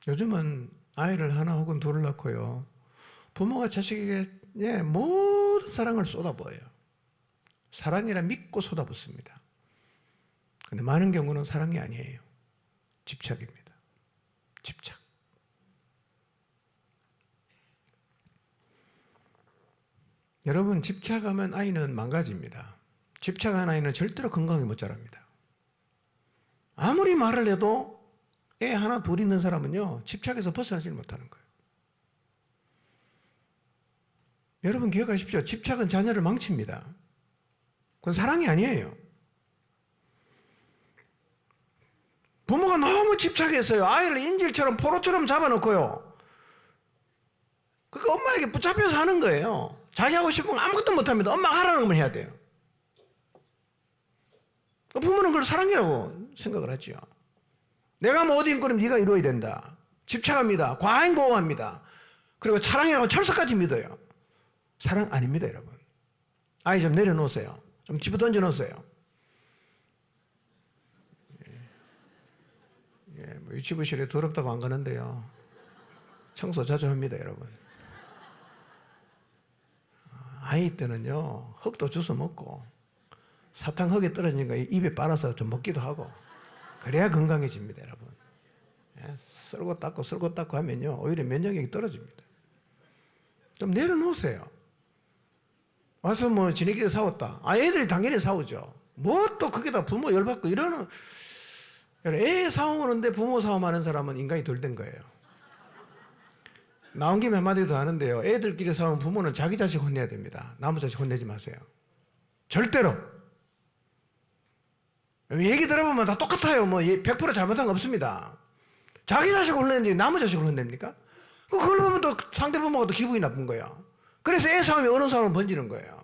요즘은 아이를 하나 혹은 둘을 낳고요. 부모가 자식에게 모든 사랑을 쏟아부어요. 사랑이라 믿고 쏟아붓습니다. 근데 많은 경우는 사랑이 아니에요. 집착입니다. 집착. 여러분, 집착하면 아이는 망가집니다. 집착한 아이는 절대로 건강히 못 자랍니다. 아무리 말을 해도 애 하나 둘 있는 사람은요, 집착해서 벗어나지 못하는 거예요. 여러분 기억하십시오. 집착은 자녀를 망칩니다. 그건 사랑이 아니에요. 부모가 너무 집착했어요. 아이를 인질처럼 포로처럼 잡아놓고요. 그러니까 엄마에게 붙잡혀서 하는 거예요. 자기 하고 싶은 거 아무것도 못합니다. 엄마가 하라는 것만 해야 돼요. 부모는 그걸 사랑이라고 생각을 하죠. 내가 뭐 어디 있거든 네가 이루어야 된다. 집착합니다. 과잉보호합니다. 그리고 사랑이라고 철석까지 믿어요. 사랑 아닙니다, 여러분. 아이 좀 내려놓으세요. 좀 집어 던져놓으세요. 뭐 유치부실에 더럽다고 안 가는데요. 청소 자주 합니다, 여러분. 아이 때는요, 흙도 주워 먹고 사탕 흙에 떨어지는 거 입에 빨아서 좀 먹기도 하고 그래야 건강해집니다, 여러분. 쓸고 닦고 하면요, 오히려 면역력이 떨어집니다. 좀 내려놓으세요. 와서 뭐 지네끼리 싸웠다. 애들이 당연히 싸우죠. 뭐 또 그게 다 부모 열받고 이러는. 애 싸우는데 부모 싸움하는 사람은 인간이 덜 된 거예요. 나온 김에 한마디 더 하는데요. 애들끼리 싸우면 부모는 자기 자식 혼내야 됩니다. 남의 자식 혼내지 마세요. 절대로. 얘기 들어보면 다 똑같아요. 뭐 100% 잘못한 거 없습니다. 자기 자식을 혼내는데 남의 자식을 혼냅니까? 그걸 보면 또 상대 부모가 또 기분이 나쁜 거예요. 그래서 애 싸움이 어느 싸움으로 번지는 거예요.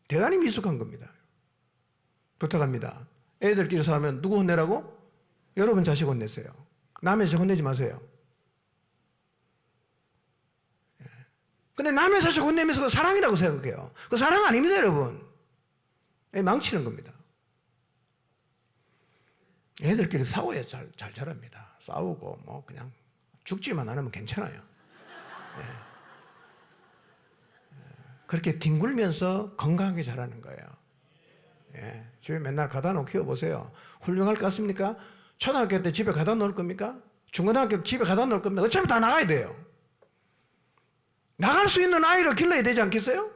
대단히 미숙한 겁니다. 부탁합니다. 애들끼리 싸우면 누구 혼내라고? 여러분 자식 혼내세요. 남의 자식 혼내지 마세요. 근데 남의 자식 혼내면서 그 사랑이라고 생각해요. 그 사랑 아닙니다, 여러분. 망치는 겁니다. 애들끼리 싸워야 잘 자랍니다. 싸우고 뭐 그냥 죽지만 않으면 괜찮아요. 그렇게 뒹굴면서 건강하게 자라는 거예요. 집에 맨날 가다 놓고 키워보세요. 훌륭할 것 같습니까? 초등학교 때 집에 가다 놓을 겁니까? 중고등학교 집에 가다 놓을 겁니까? 어차피 다 나가야 돼요. 나갈 수 있는 아이를 길러야 되지 않겠어요?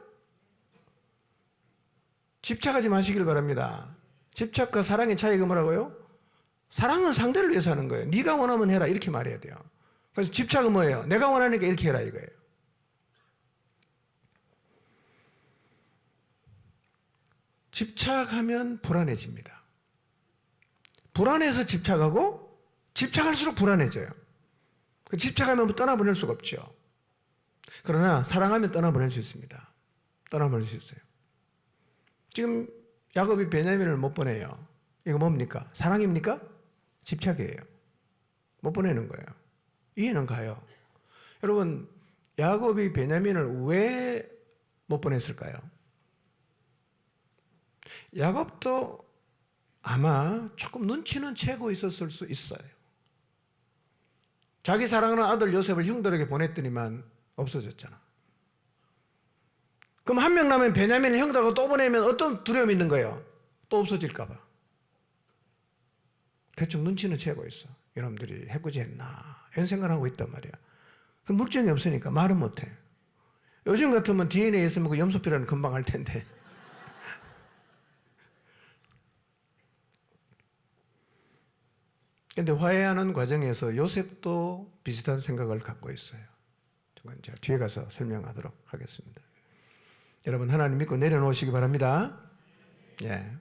집착하지 마시길 바랍니다. 집착과 사랑의 차이가 뭐라고요? 사랑은 상대를 위해서 하는 거예요. 네가 원하면 해라 이렇게 말해야 돼요. 그래서 집착은 뭐예요? 내가 원하니까 이렇게 해라 이거예요. 집착하면 불안해집니다. 불안해서 집착하고 집착할수록 불안해져요. 집착하면 떠나보낼 수가 없죠. 그러나 사랑하면 떠나보낼 수 있습니다. 떠나보낼 수 있어요. 지금 야곱이 베냐민을 못 보내요. 이거 뭡니까? 사랑입니까? 집착이에요. 못 보내는 거예요. 이해는 가요. 여러분, 야곱이 베냐민을 왜 못 보냈을까요? 야곱도 아마 조금 눈치는 채고 있었을 수 있어요. 자기 사랑하는 아들 요셉을 형들에게 보냈더니만 없어졌잖아. 그럼 한 명 나면 베냐민을 형들하고 또 보내면 어떤 두려움이 있는 거예요? 또 없어질까 봐. 대충 눈치는 채고 있어. 여러분들이 해코지 했나 이런 생각을 하고 있단 말이야. 그럼 물증이 없으니까 말은 못해. 요즘 같으면 DNA 있으면 그 염소피라는 금방 할 텐데. 근데 화해하는 과정에서 요셉도 비슷한 생각을 갖고 있어요. 그건 제가 뒤에 가서 설명하도록 하겠습니다. 여러분, 하나님 믿고 내려놓으시기 바랍니다. 예.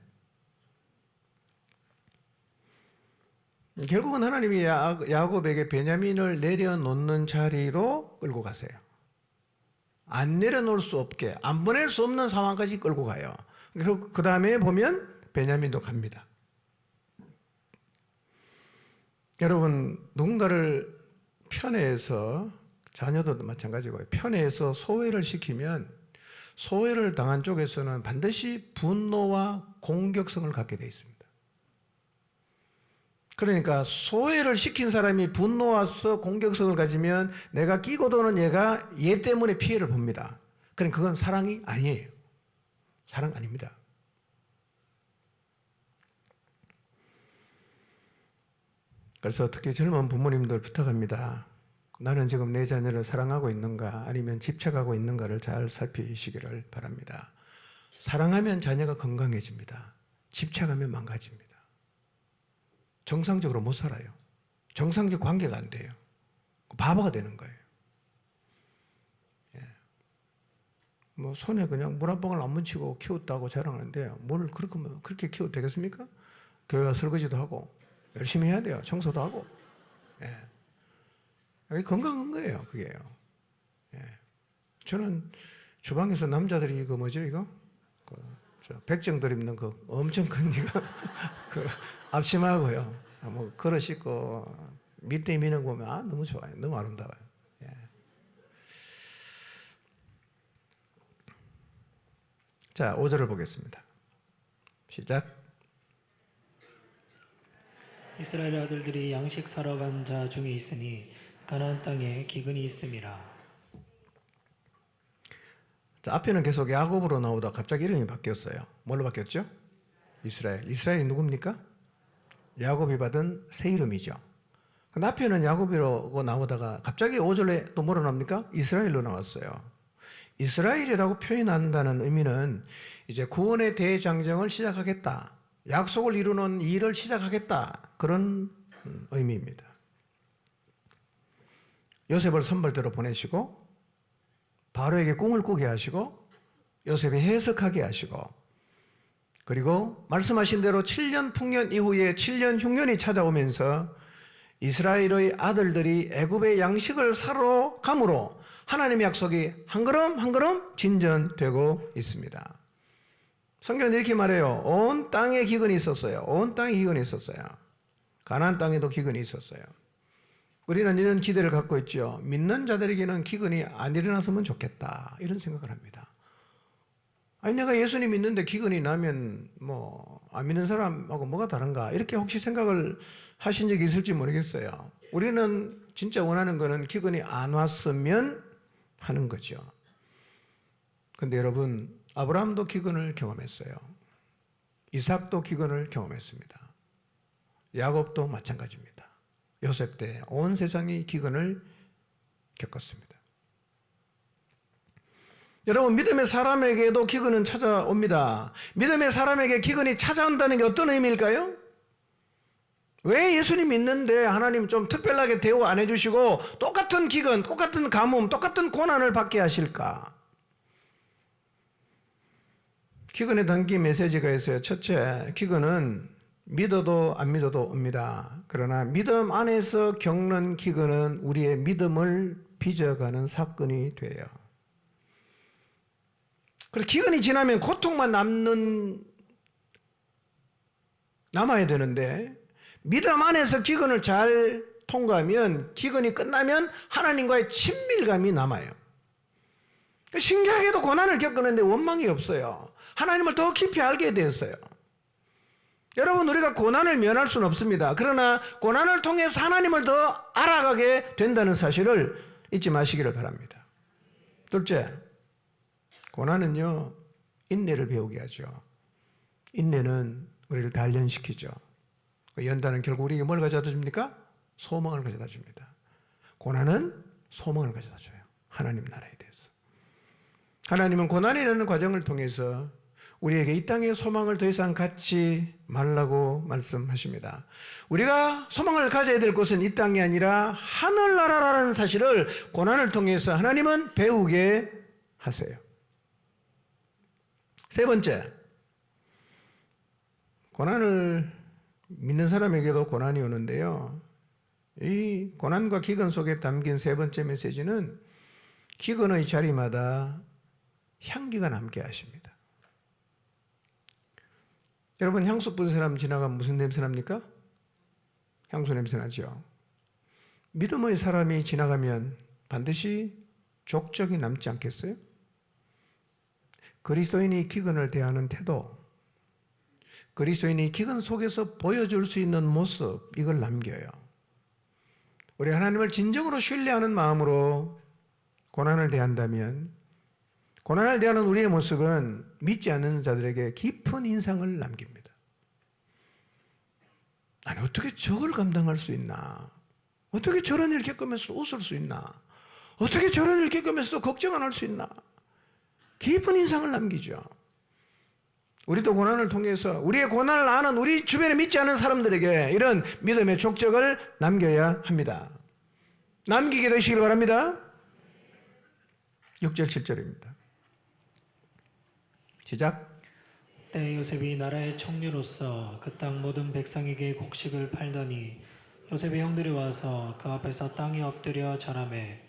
결국은 하나님이 야곱에게 베냐민을 내려놓는 자리로 끌고 가세요. 안 내려놓을 수 없게, 안 보낼 수 없는 상황까지 끌고 가요. 그 다음에 보면 베냐민도 갑니다. 여러분, 누군가를 편애해서, 자녀도 마찬가지고요. 편애해서 소외를 시키면 소외를 당한 쪽에서는 반드시 분노와 공격성을 갖게 되어 있습니다. 그러니까 소외를 시킨 사람이 분노와서 공격성을 가지면 내가 끼고 도는 얘가 얘 때문에 피해를 봅니다. 그러니까 그건 사랑이 아니에요. 사랑 아닙니다. 그래서 특히 젊은 부모님들 부탁합니다. 나는 지금 내 자녀를 사랑하고 있는가 아니면 집착하고 있는가를 잘 살피시기를 바랍니다. 사랑하면 자녀가 건강해집니다. 집착하면 망가집니다. 정상적으로 못 살아요. 정상적 관계가 안 돼요. 바보가 되는 거예요. 예. 뭐 손에 그냥 물 한 방울 안 묻히고 키웠다고 자랑하는데 뭘 그렇게 키워도 되겠습니까? 교회와 설거지도 하고 열심히 해야 돼요. 청소도 하고. 예. 이게 건강한 거예요. 그게요. 예. 저는 주방에서 남자들이 이거 뭐죠 이거? 백정들 입는 그 엄청 큰 이거 그 앞치마하고요. 뭐 걸어 씻고 밑에 미는 거 보면 너무 좋아요. 너무 아름다워요. 예. 자, 5절을 보겠습니다. 시작. 이스라엘 아들들이 양식 사러 간 자 중에 있으니 가나안 땅에 기근이 있음이라. 자, 앞에는 계속 야곱으로 나오다 갑자기 이름이 바뀌었어요. 뭘로 바뀌었죠? 이스라엘. 이스라엘이 누굽니까? 야곱이 받은 새 이름이죠. 근데 앞에는 야곱이라고 나오다가 갑자기 5절에 또 뭐로 나옵니까? 이스라엘로 나왔어요. 이스라엘이라고 표현한다는 의미는 이제 구원의 대장정을 시작하겠다. 약속을 이루는 일을 시작하겠다. 그런 의미입니다. 요셉을 선발대로 보내시고 바로에게 꿈을 꾸게 하시고 요셉이 해석하게 하시고 그리고 말씀하신 대로 7년 풍년 이후에 7년 흉년이 찾아오면서 이스라엘의 아들들이 애굽의 양식을 사러 감으로 하나님의 약속이 한 걸음 한 걸음 진전되고 있습니다. 성경은 이렇게 말해요. 온 땅에 기근이 있었어요. 온 땅에 기근이 있었어요. 가나안 땅에도 기근이 있었어요. 우리는 이런 기대를 갖고 있죠. 믿는 자들에게는 기근이 안 일어났으면 좋겠다. 이런 생각을 합니다. 아니 내가 예수님 믿는데 기근이 나면 뭐 안 믿는 사람하고 뭐가 다른가 이렇게 혹시 생각을 하신 적이 있을지 모르겠어요. 우리는 진짜 원하는 거는 기근이 안 왔으면 하는 거죠. 근데 여러분 아브라함도 기근을 경험했어요. 이삭도 기근을 경험했습니다. 야곱도 마찬가지입니다. 요셉 때 온 세상이 기근을 겪었습니다. 여러분 믿음의 사람에게도 기근은 찾아옵니다. 믿음의 사람에게 기근이 찾아온다는 게 어떤 의미일까요? 왜 예수님 믿는데 하나님 좀 특별하게 대우 안 해주시고 똑같은 기근, 똑같은 가뭄, 똑같은 고난을 받게 하실까? 기근의 단기 메시지가 있어요. 첫째, 기근은 믿어도 안 믿어도 옵니다. 그러나 믿음 안에서 겪는 기근은 우리의 믿음을 빚어가는 사건이 돼요. 그래서 기근이 지나면 고통만 남아야 되는데 믿음 안에서 기근을 잘 통과하면 기근이 끝나면 하나님과의 친밀감이 남아요. 신기하게도 고난을 겪었는데 원망이 없어요. 하나님을 더 깊이 알게 되었어요. 여러분, 우리가 고난을 면할 수는 없습니다. 그러나 고난을 통해서 하나님을 더 알아가게 된다는 사실을 잊지 마시기를 바랍니다. 둘째, 고난은요, 인내를 배우게 하죠. 인내는 우리를 단련시키죠. 연단은 결국 우리에게 뭘 가져다 줍니까? 소망을 가져다 줍니다. 고난은 소망을 가져다 줘요. 하나님 나라에 대해서. 하나님은 고난이라는 과정을 통해서 우리에게 이 땅의 소망을 더 이상 갖지 말라고 말씀하십니다. 우리가 소망을 가져야 될 곳은 이 땅이 아니라 하늘나라라는 사실을 고난을 통해서 하나님은 배우게 하세요. 세 번째, 고난을 믿는 사람에게도 고난이 오는데요. 이 고난과 기근 속에 담긴 세 번째 메시지는 기근의 자리마다 향기가 남게 하십니다. 여러분, 향수 뿌린 사람 지나가면 무슨 냄새 납니까? 향수 냄새 나죠. 믿음의 사람이 지나가면 반드시 족적이 남지 않겠어요? 그리스도인이 기근을 대하는 태도, 그리스도인이 기근 속에서 보여줄 수 있는 모습, 이걸 남겨요. 우리 하나님을 진정으로 신뢰하는 마음으로 고난을 대한다면 고난을 대하는 우리의 모습은 믿지 않는 자들에게 깊은 인상을 남깁니다. 아니, 어떻게 저걸 감당할 수 있나? 어떻게 저런 일 겪으면서 웃을 수 있나? 어떻게 저런 일 겪으면서도 걱정 안 할 수 있나? 깊은 인상을 남기죠. 우리도 고난을 통해서 우리의 고난을 아는 우리 주변에 믿지 않는 사람들에게 이런 믿음의 족적을 남겨야 합니다. 남기게 되시길 바랍니다. 6절 7절입니다. 시작. 때 요셉이 나라의 총리로서 그 땅 모든 백성에게 곡식을 팔더니 요셉의 형들이 와서 그 앞에서 땅에 엎드려 절하매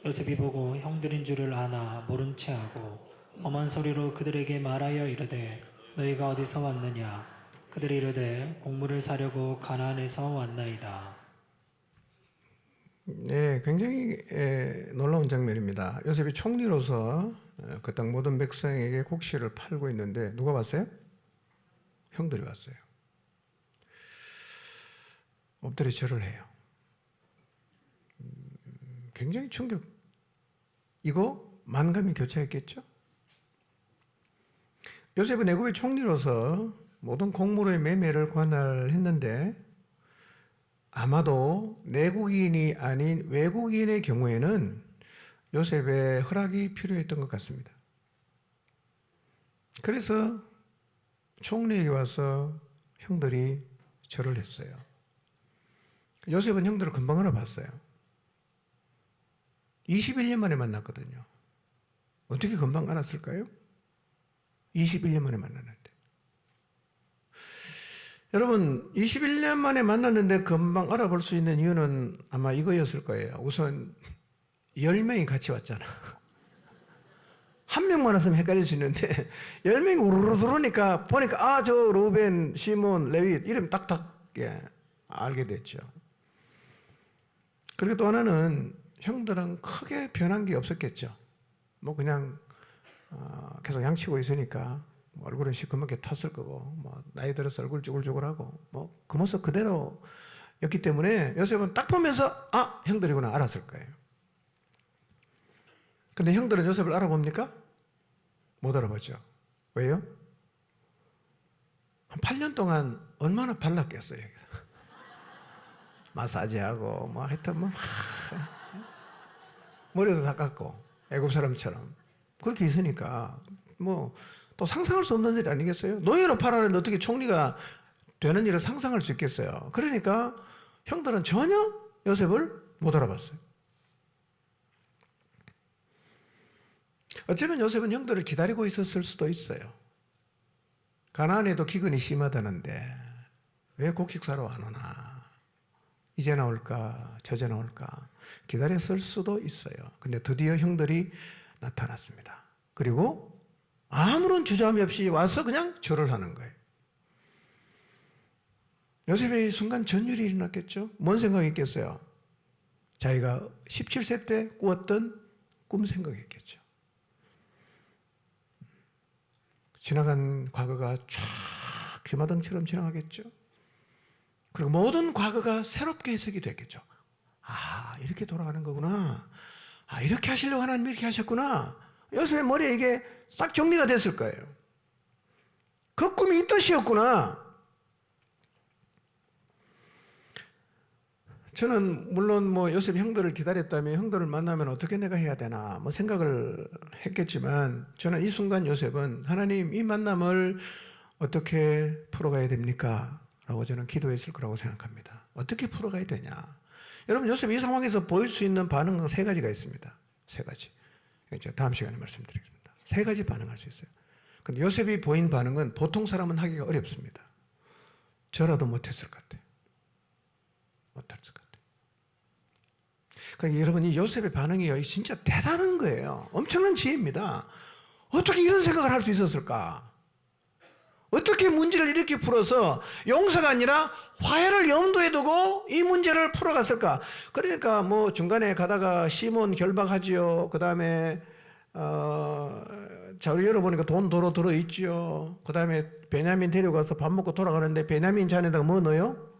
요셉이 보고 형들인 줄을 아나 모른 채 하고 엄한 소리로 그들에게 말하여 이르되 너희가 어디서 왔느냐? 그들이 이르되 곡물을 사려고 가나안에서 왔나이다. 네, 굉장히 놀라운 장면입니다. 요셉이 총리로서 그 땅 모든 백성에게 곡식을 팔고 있는데 누가 왔어요? 형들이 왔어요. 엎드려 절을 해요. 굉장히 이거 만감이 교차했겠죠? 요셉은 애굽의 총리로서 모든 곡물의 매매를 관할했는데 아마도 내국인이 아닌 외국인의 경우에는 요셉의 허락이 필요했던 것 같습니다. 그래서 총리에게 와서 형들이 절을 했어요. 요셉은 형들을 금방 알아봤어요. 21년 만에 만났거든요. 어떻게 금방 알았을까요? 21년 만에 만났는데. 여러분, 21년 만에 만났는데 금방 알아볼 수 있는 이유는 아마 이거였을 거예요. 우선 10명이 같이 왔잖아. 한 명만 왔으면 헷갈릴 수 있는데 10명이 우르르 들어오니까 보니까 저 루벤, 시몬, 레위 이름 딱딱 알게 됐죠. 그리고 또 하나는 형들은 크게 변한 게 없었겠죠. 뭐 그냥 계속 양치고 있으니까 얼굴은 시커멓게 탔을 거고 뭐 나이 들어서 얼굴 쭈글쭈글하고 뭐 그 모습 그대로였기 때문에 요셉은 딱 보면서 형들이구나 알았을 거예요. 근데 형들은 요셉을 알아봅니까? 못 알아보죠. 왜요? 한 8년 동안 얼마나 발랐겠어요. 마사지하고 뭐 하여튼 뭐 머리도 닦았고 애국 사람처럼 그렇게 있으니까 뭐 또 상상할 수 없는 일 아니겠어요? 노예로 팔았는데 어떻게 총리가 되는 일을 상상할 수 있겠어요. 그러니까 형들은 전혀 요셉을 못 알아봤어요. 어쩌면 요셉은 형들을 기다리고 있었을 수도 있어요. 가나안에도 기근이 심하다는데 왜 곡식 사러 안 오나? 이제 나올까? 저제 나올까? 기다렸을 수도 있어요. 근데 드디어 형들이 나타났습니다. 그리고 아무런 주저함이 없이 와서 그냥 절을 하는 거예요. 요셉의 순간 전율이 일어났겠죠? 뭔 생각했겠어요? 자기가 17세 때 꾸었던 꿈 생각했겠죠. 지나간 과거가 쫙 주마등처럼 지나가겠죠. 그리고 모든 과거가 새롭게 해석이 됐겠죠. 아, 이렇게 돌아가는 거구나. 아, 이렇게 하시려고 하나님이 이렇게 하셨구나. 요셉의 머리에 이게 싹 정리가 됐을 거예요. 그 꿈이 이 뜻이었구나. 저는 물론 요셉 형들을 기다렸다면 형들을 만나면 어떻게 내가 해야 되나 생각을 했겠지만, 저는 이 순간 요셉은 하나님, 이 만남을 어떻게 풀어가야 됩니까? 라고 저는 기도했을 거라고 생각합니다. 어떻게 풀어가야 되냐? 여러분, 요셉이 이 상황에서 보일 수 있는 반응은 세 가지가 있습니다. 세 가지. 제가 다음 시간에 말씀드리겠습니다. 세 가지 반응할 수 있어요. 근데 요셉이 보인 반응은 보통 사람은 하기가 어렵습니다. 저라도 못했을 것 같아요. 못했을 것 같아요. 그러니까 여러분, 이 요셉의 반응이 진짜 대단한 거예요. 엄청난 지혜입니다. 어떻게 이런 생각을 할 수 있었을까? 어떻게 문제를 이렇게 풀어서 용서가 아니라 화해를 염두에 두고 이 문제를 풀어갔을까? 그러니까 중간에 가다가 시몬 결박하지요. 그 다음에 자료 열어보니까 돈 도로 들어있지요. 그 다음에 베냐민 데려가서 밥 먹고 돌아가는데 베냐민 잔에다가 뭐 넣어요?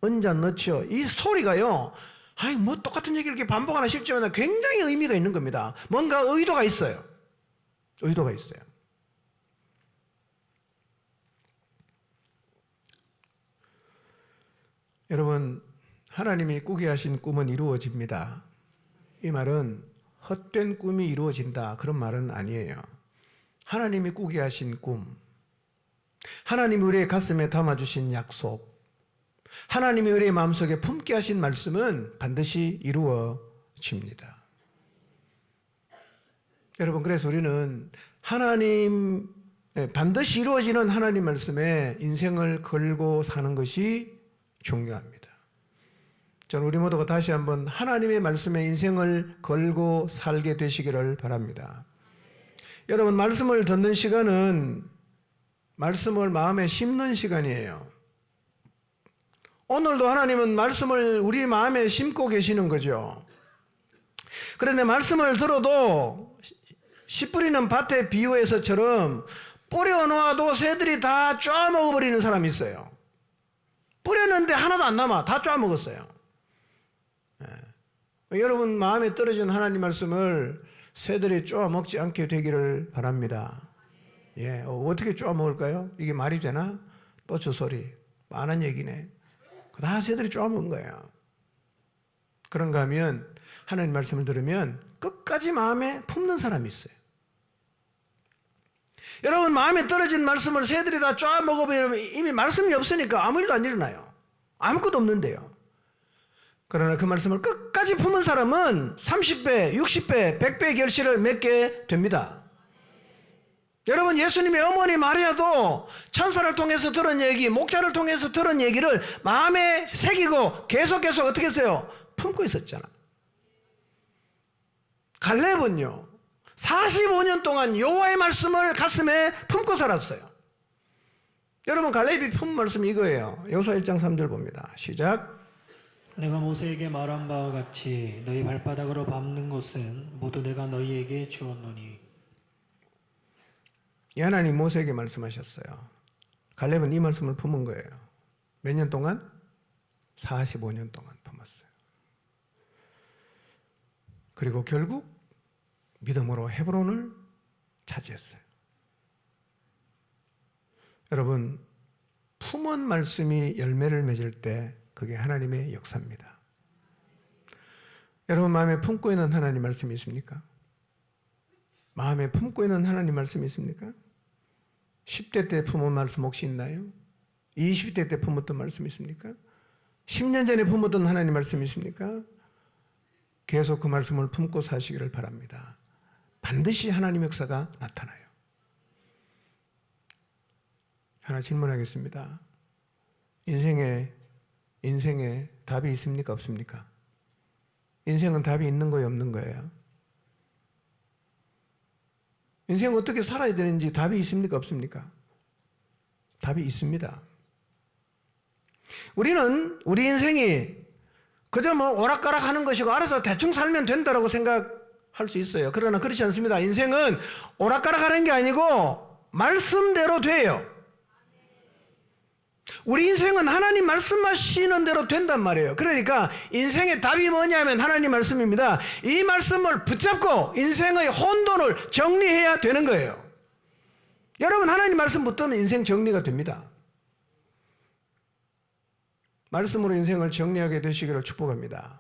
은잔 넣지요. 이 스토리가요, 아니 똑같은 얘기를 이렇게 반복하나 싶지만 굉장히 의미가 있는 겁니다. 뭔가 의도가 있어요. 의도가 있어요. 여러분, 하나님이 꾸게 하신 꿈은 이루어집니다. 이 말은 헛된 꿈이 이루어진다, 그런 말은 아니에요. 하나님이 꾸게 하신 꿈, 하나님이 우리의 가슴에 담아주신 약속, 하나님이 우리의 마음속에 품게 하신 말씀은 반드시 이루어집니다. 여러분, 그래서 우리는 반드시 이루어지는 하나님 말씀에 인생을 걸고 사는 것이 중요합니다. 저는 우리 모두가 다시 한번 하나님의 말씀에 인생을 걸고 살게 되시기를 바랍니다. 여러분, 말씀을 듣는 시간은 말씀을 마음에 심는 시간이에요. 오늘도 하나님은 말씀을 우리 마음에 심고 계시는 거죠. 그런데 말씀을 들어도 씨 뿌리는 밭의 비유에서처럼 뿌려놓아도 새들이 다 쪼아먹어버리는 사람이 있어요. 뿌렸는데 하나도 안 남아. 다 쪼아먹었어요. 여러분 마음에 떨어진 하나님 말씀을 새들이 쪼아먹지 않게 되기를 바랍니다. 어떻게 쪼아먹을까요? 이게 말이 되나? 또 저 소리. 많은 얘기네. 다 새들이 쪼아먹은 거예요. 그런가 하면 하나님 말씀을 들으면 끝까지 마음에 품는 사람이 있어요. 여러분, 마음에 떨어진 말씀을 새들이 다 쪼아먹어버리면 이미 말씀이 없으니까 아무 일도 안 일어나요. 아무것도 없는데요. 그러나 그 말씀을 끝까지 품은 사람은 30배, 60배, 100배의 결실을 맺게 됩니다. 여러분, 예수님의 어머니 마리아도 천사를 통해서 들은 얘기, 목자를 통해서 들은 얘기를 마음에 새기고 계속해서 어떻게 했어요? 품고 있었잖아. 갈렙은요, 45년 동안 여호와의 말씀을 가슴에 품고 살았어요. 여러분, 갈렙이 품 말씀이 이거예요. 여호수아 1장 3절 봅니다. 시작. 내가 모세에게 말한 바와 같이 너희 발바닥으로 밟는 곳은 모두 내가 너희에게 주었노니. 이 하나님 모세에게 말씀하셨어요. 갈렙은 이 말씀을 품은 거예요. 몇 년 동안? 45년 동안 품었어요. 그리고 결국 믿음으로 헤브론을 차지했어요. 여러분, 품은 말씀이 열매를 맺을 때 그게 하나님의 역사입니다. 여러분 마음에 품고 있는 하나님 말씀이 있습니까? 마음에 품고 있는 하나님 말씀이 있습니까? 10대 때 품은 말씀 혹시 있나요? 20대 때 품었던 말씀이 있습니까? 10년 전에 품었던 하나님 말씀이 있습니까? 계속 그 말씀을 품고 사시기를 바랍니다. 반드시 하나님의 역사가 나타나요. 하나 질문하겠습니다. 인생에 답이 있습니까? 없습니까? 인생은 답이 있는 거예요? 없는 거예요? 인생 어떻게 살아야 되는지 답이 있습니까? 없습니까? 답이 있습니다. 우리는 우리 인생이 그저 오락가락 하는 것이고 알아서 대충 살면 된다고 생각할 수 있어요. 그러나 그렇지 않습니다. 인생은 오락가락 하는 게 아니고 말씀대로 돼요. 우리 인생은 하나님 말씀하시는 대로 된단 말이에요. 그러니까 인생의 답이 뭐냐면 하나님 말씀입니다. 이 말씀을 붙잡고 인생의 혼돈을 정리해야 되는 거예요. 여러분, 하나님 말씀 붙들면 인생 정리가 됩니다. 말씀으로 인생을 정리하게 되시기를 축복합니다.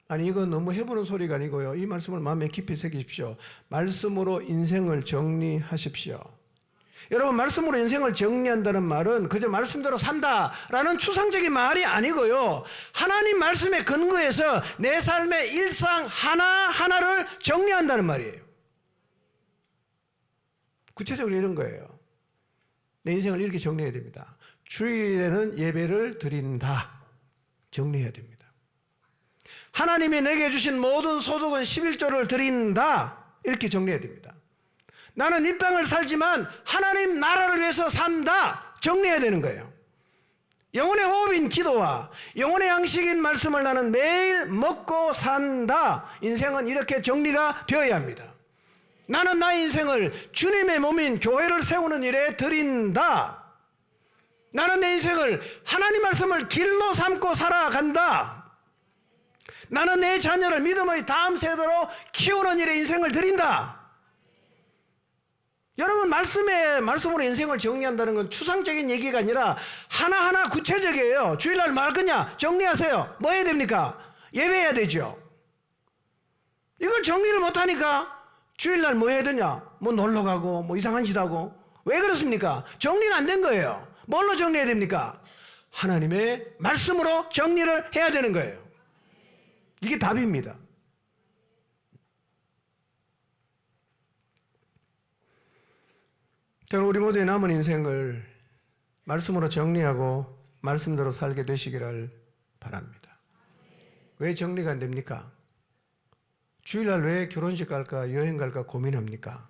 아니, 이건 너무 해보는 소리가 아니고요. 이 말씀을 마음에 깊이 새기십시오. 말씀으로 인생을 정리하십시오. 여러분, 말씀으로 인생을 정리한다는 말은 그저 말씀대로 산다라는 추상적인 말이 아니고요. 하나님 말씀에 근거해서 내 삶의 일상 하나하나를 정리한다는 말이에요. 구체적으로 이런 거예요. 내 인생을 이렇게 정리해야 됩니다. 주일에는 예배를 드린다. 정리해야 됩니다. 하나님이 내게 주신 모든 소득은 11조를 드린다. 이렇게 정리해야 됩니다. 나는 이 땅을 살지만 하나님 나라를 위해서 산다. 정리해야 되는 거예요. 영혼의 호흡인 기도와 영혼의 양식인 말씀을 나는 매일 먹고 산다. 인생은 이렇게 정리가 되어야 합니다. 나는 나의 인생을 주님의 몸인 교회를 세우는 일에 드린다. 나는 내 인생을 하나님 말씀을 길로 삼고 살아간다. 나는 내 자녀를 믿음의 다음 세대로 키우는 일에 인생을 드린다. 여러분, 말씀으로 인생을 정리한다는 건 추상적인 얘기가 아니라 하나하나 구체적이에요. 주일날 뭐 할 거냐? 정리하세요. 뭐 해야 됩니까? 예배해야 되죠. 이걸 정리를 못하니까 주일날 뭐 해야 되냐? 뭐 놀러 가고 뭐 이상한 짓 하고. 왜 그렇습니까? 정리가 안 된 거예요. 뭘로 정리해야 됩니까? 하나님의 말씀으로 정리를 해야 되는 거예요. 이게 답입니다. 저는 우리 모두의 남은 인생을 말씀으로 정리하고 말씀대로 살게 되시기를 바랍니다. 왜 정리가 안 됩니까? 주일날 왜 결혼식 갈까 여행 갈까 고민합니까?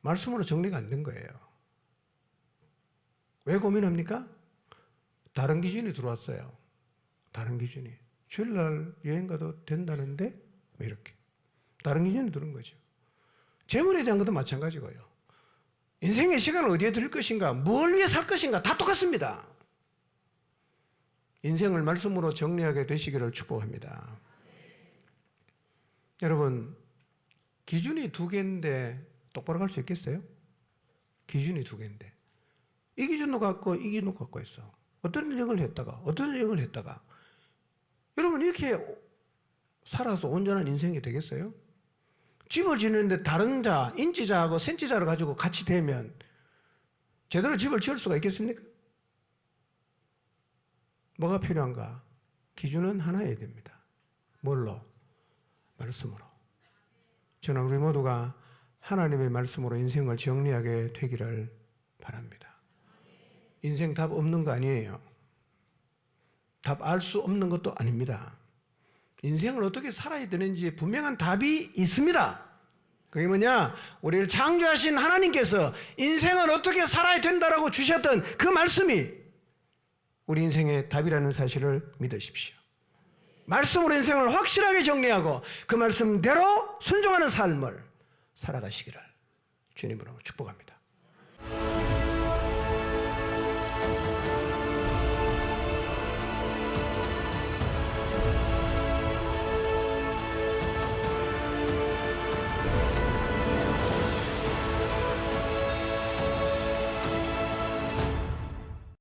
말씀으로 정리가 안 된 거예요. 왜 고민합니까? 다른 기준이 들어왔어요. 다른 기준이. 주일날 여행 가도 된다는데 왜 이렇게? 다른 기준이 들은 거죠. 재물에 대한 것도 마찬가지고요. 인생의 시간을 어디에 드릴 것인가, 뭘 위해 살 것인가 다 똑같습니다. 인생을 말씀으로 정리하게 되시기를 축복합니다. 여러분, 기준이 두 개인데 똑바로 갈 수 있겠어요? 기준이 두 개인데 이 기준도 갖고 이 기준도 갖고 있어. 어떤 일을 했다가 어떤 일을 했다가 여러분, 이렇게 살아서 온전한 인생이 되겠어요? 집을 짓는데 다른 자, 인지자하고 센지자를 가지고 같이 되면 제대로 집을 지을 수가 있겠습니까? 뭐가 필요한가? 기준은 하나여야 됩니다. 뭘로? 말씀으로. 저는 우리 모두가 하나님의 말씀으로 인생을 정리하게 되기를 바랍니다. 인생 답 없는 거 아니에요. 답 알 수 없는 것도 아닙니다. 인생을 어떻게 살아야 되는지 분명한 답이 있습니다. 그게 뭐냐? 우리를 창조하신 하나님께서 인생을 어떻게 살아야 된다라고 주셨던 그 말씀이 우리 인생의 답이라는 사실을 믿으십시오. 말씀으로 인생을 확실하게 정리하고 그 말씀대로 순종하는 삶을 살아가시기를 주님으로 축복합니다.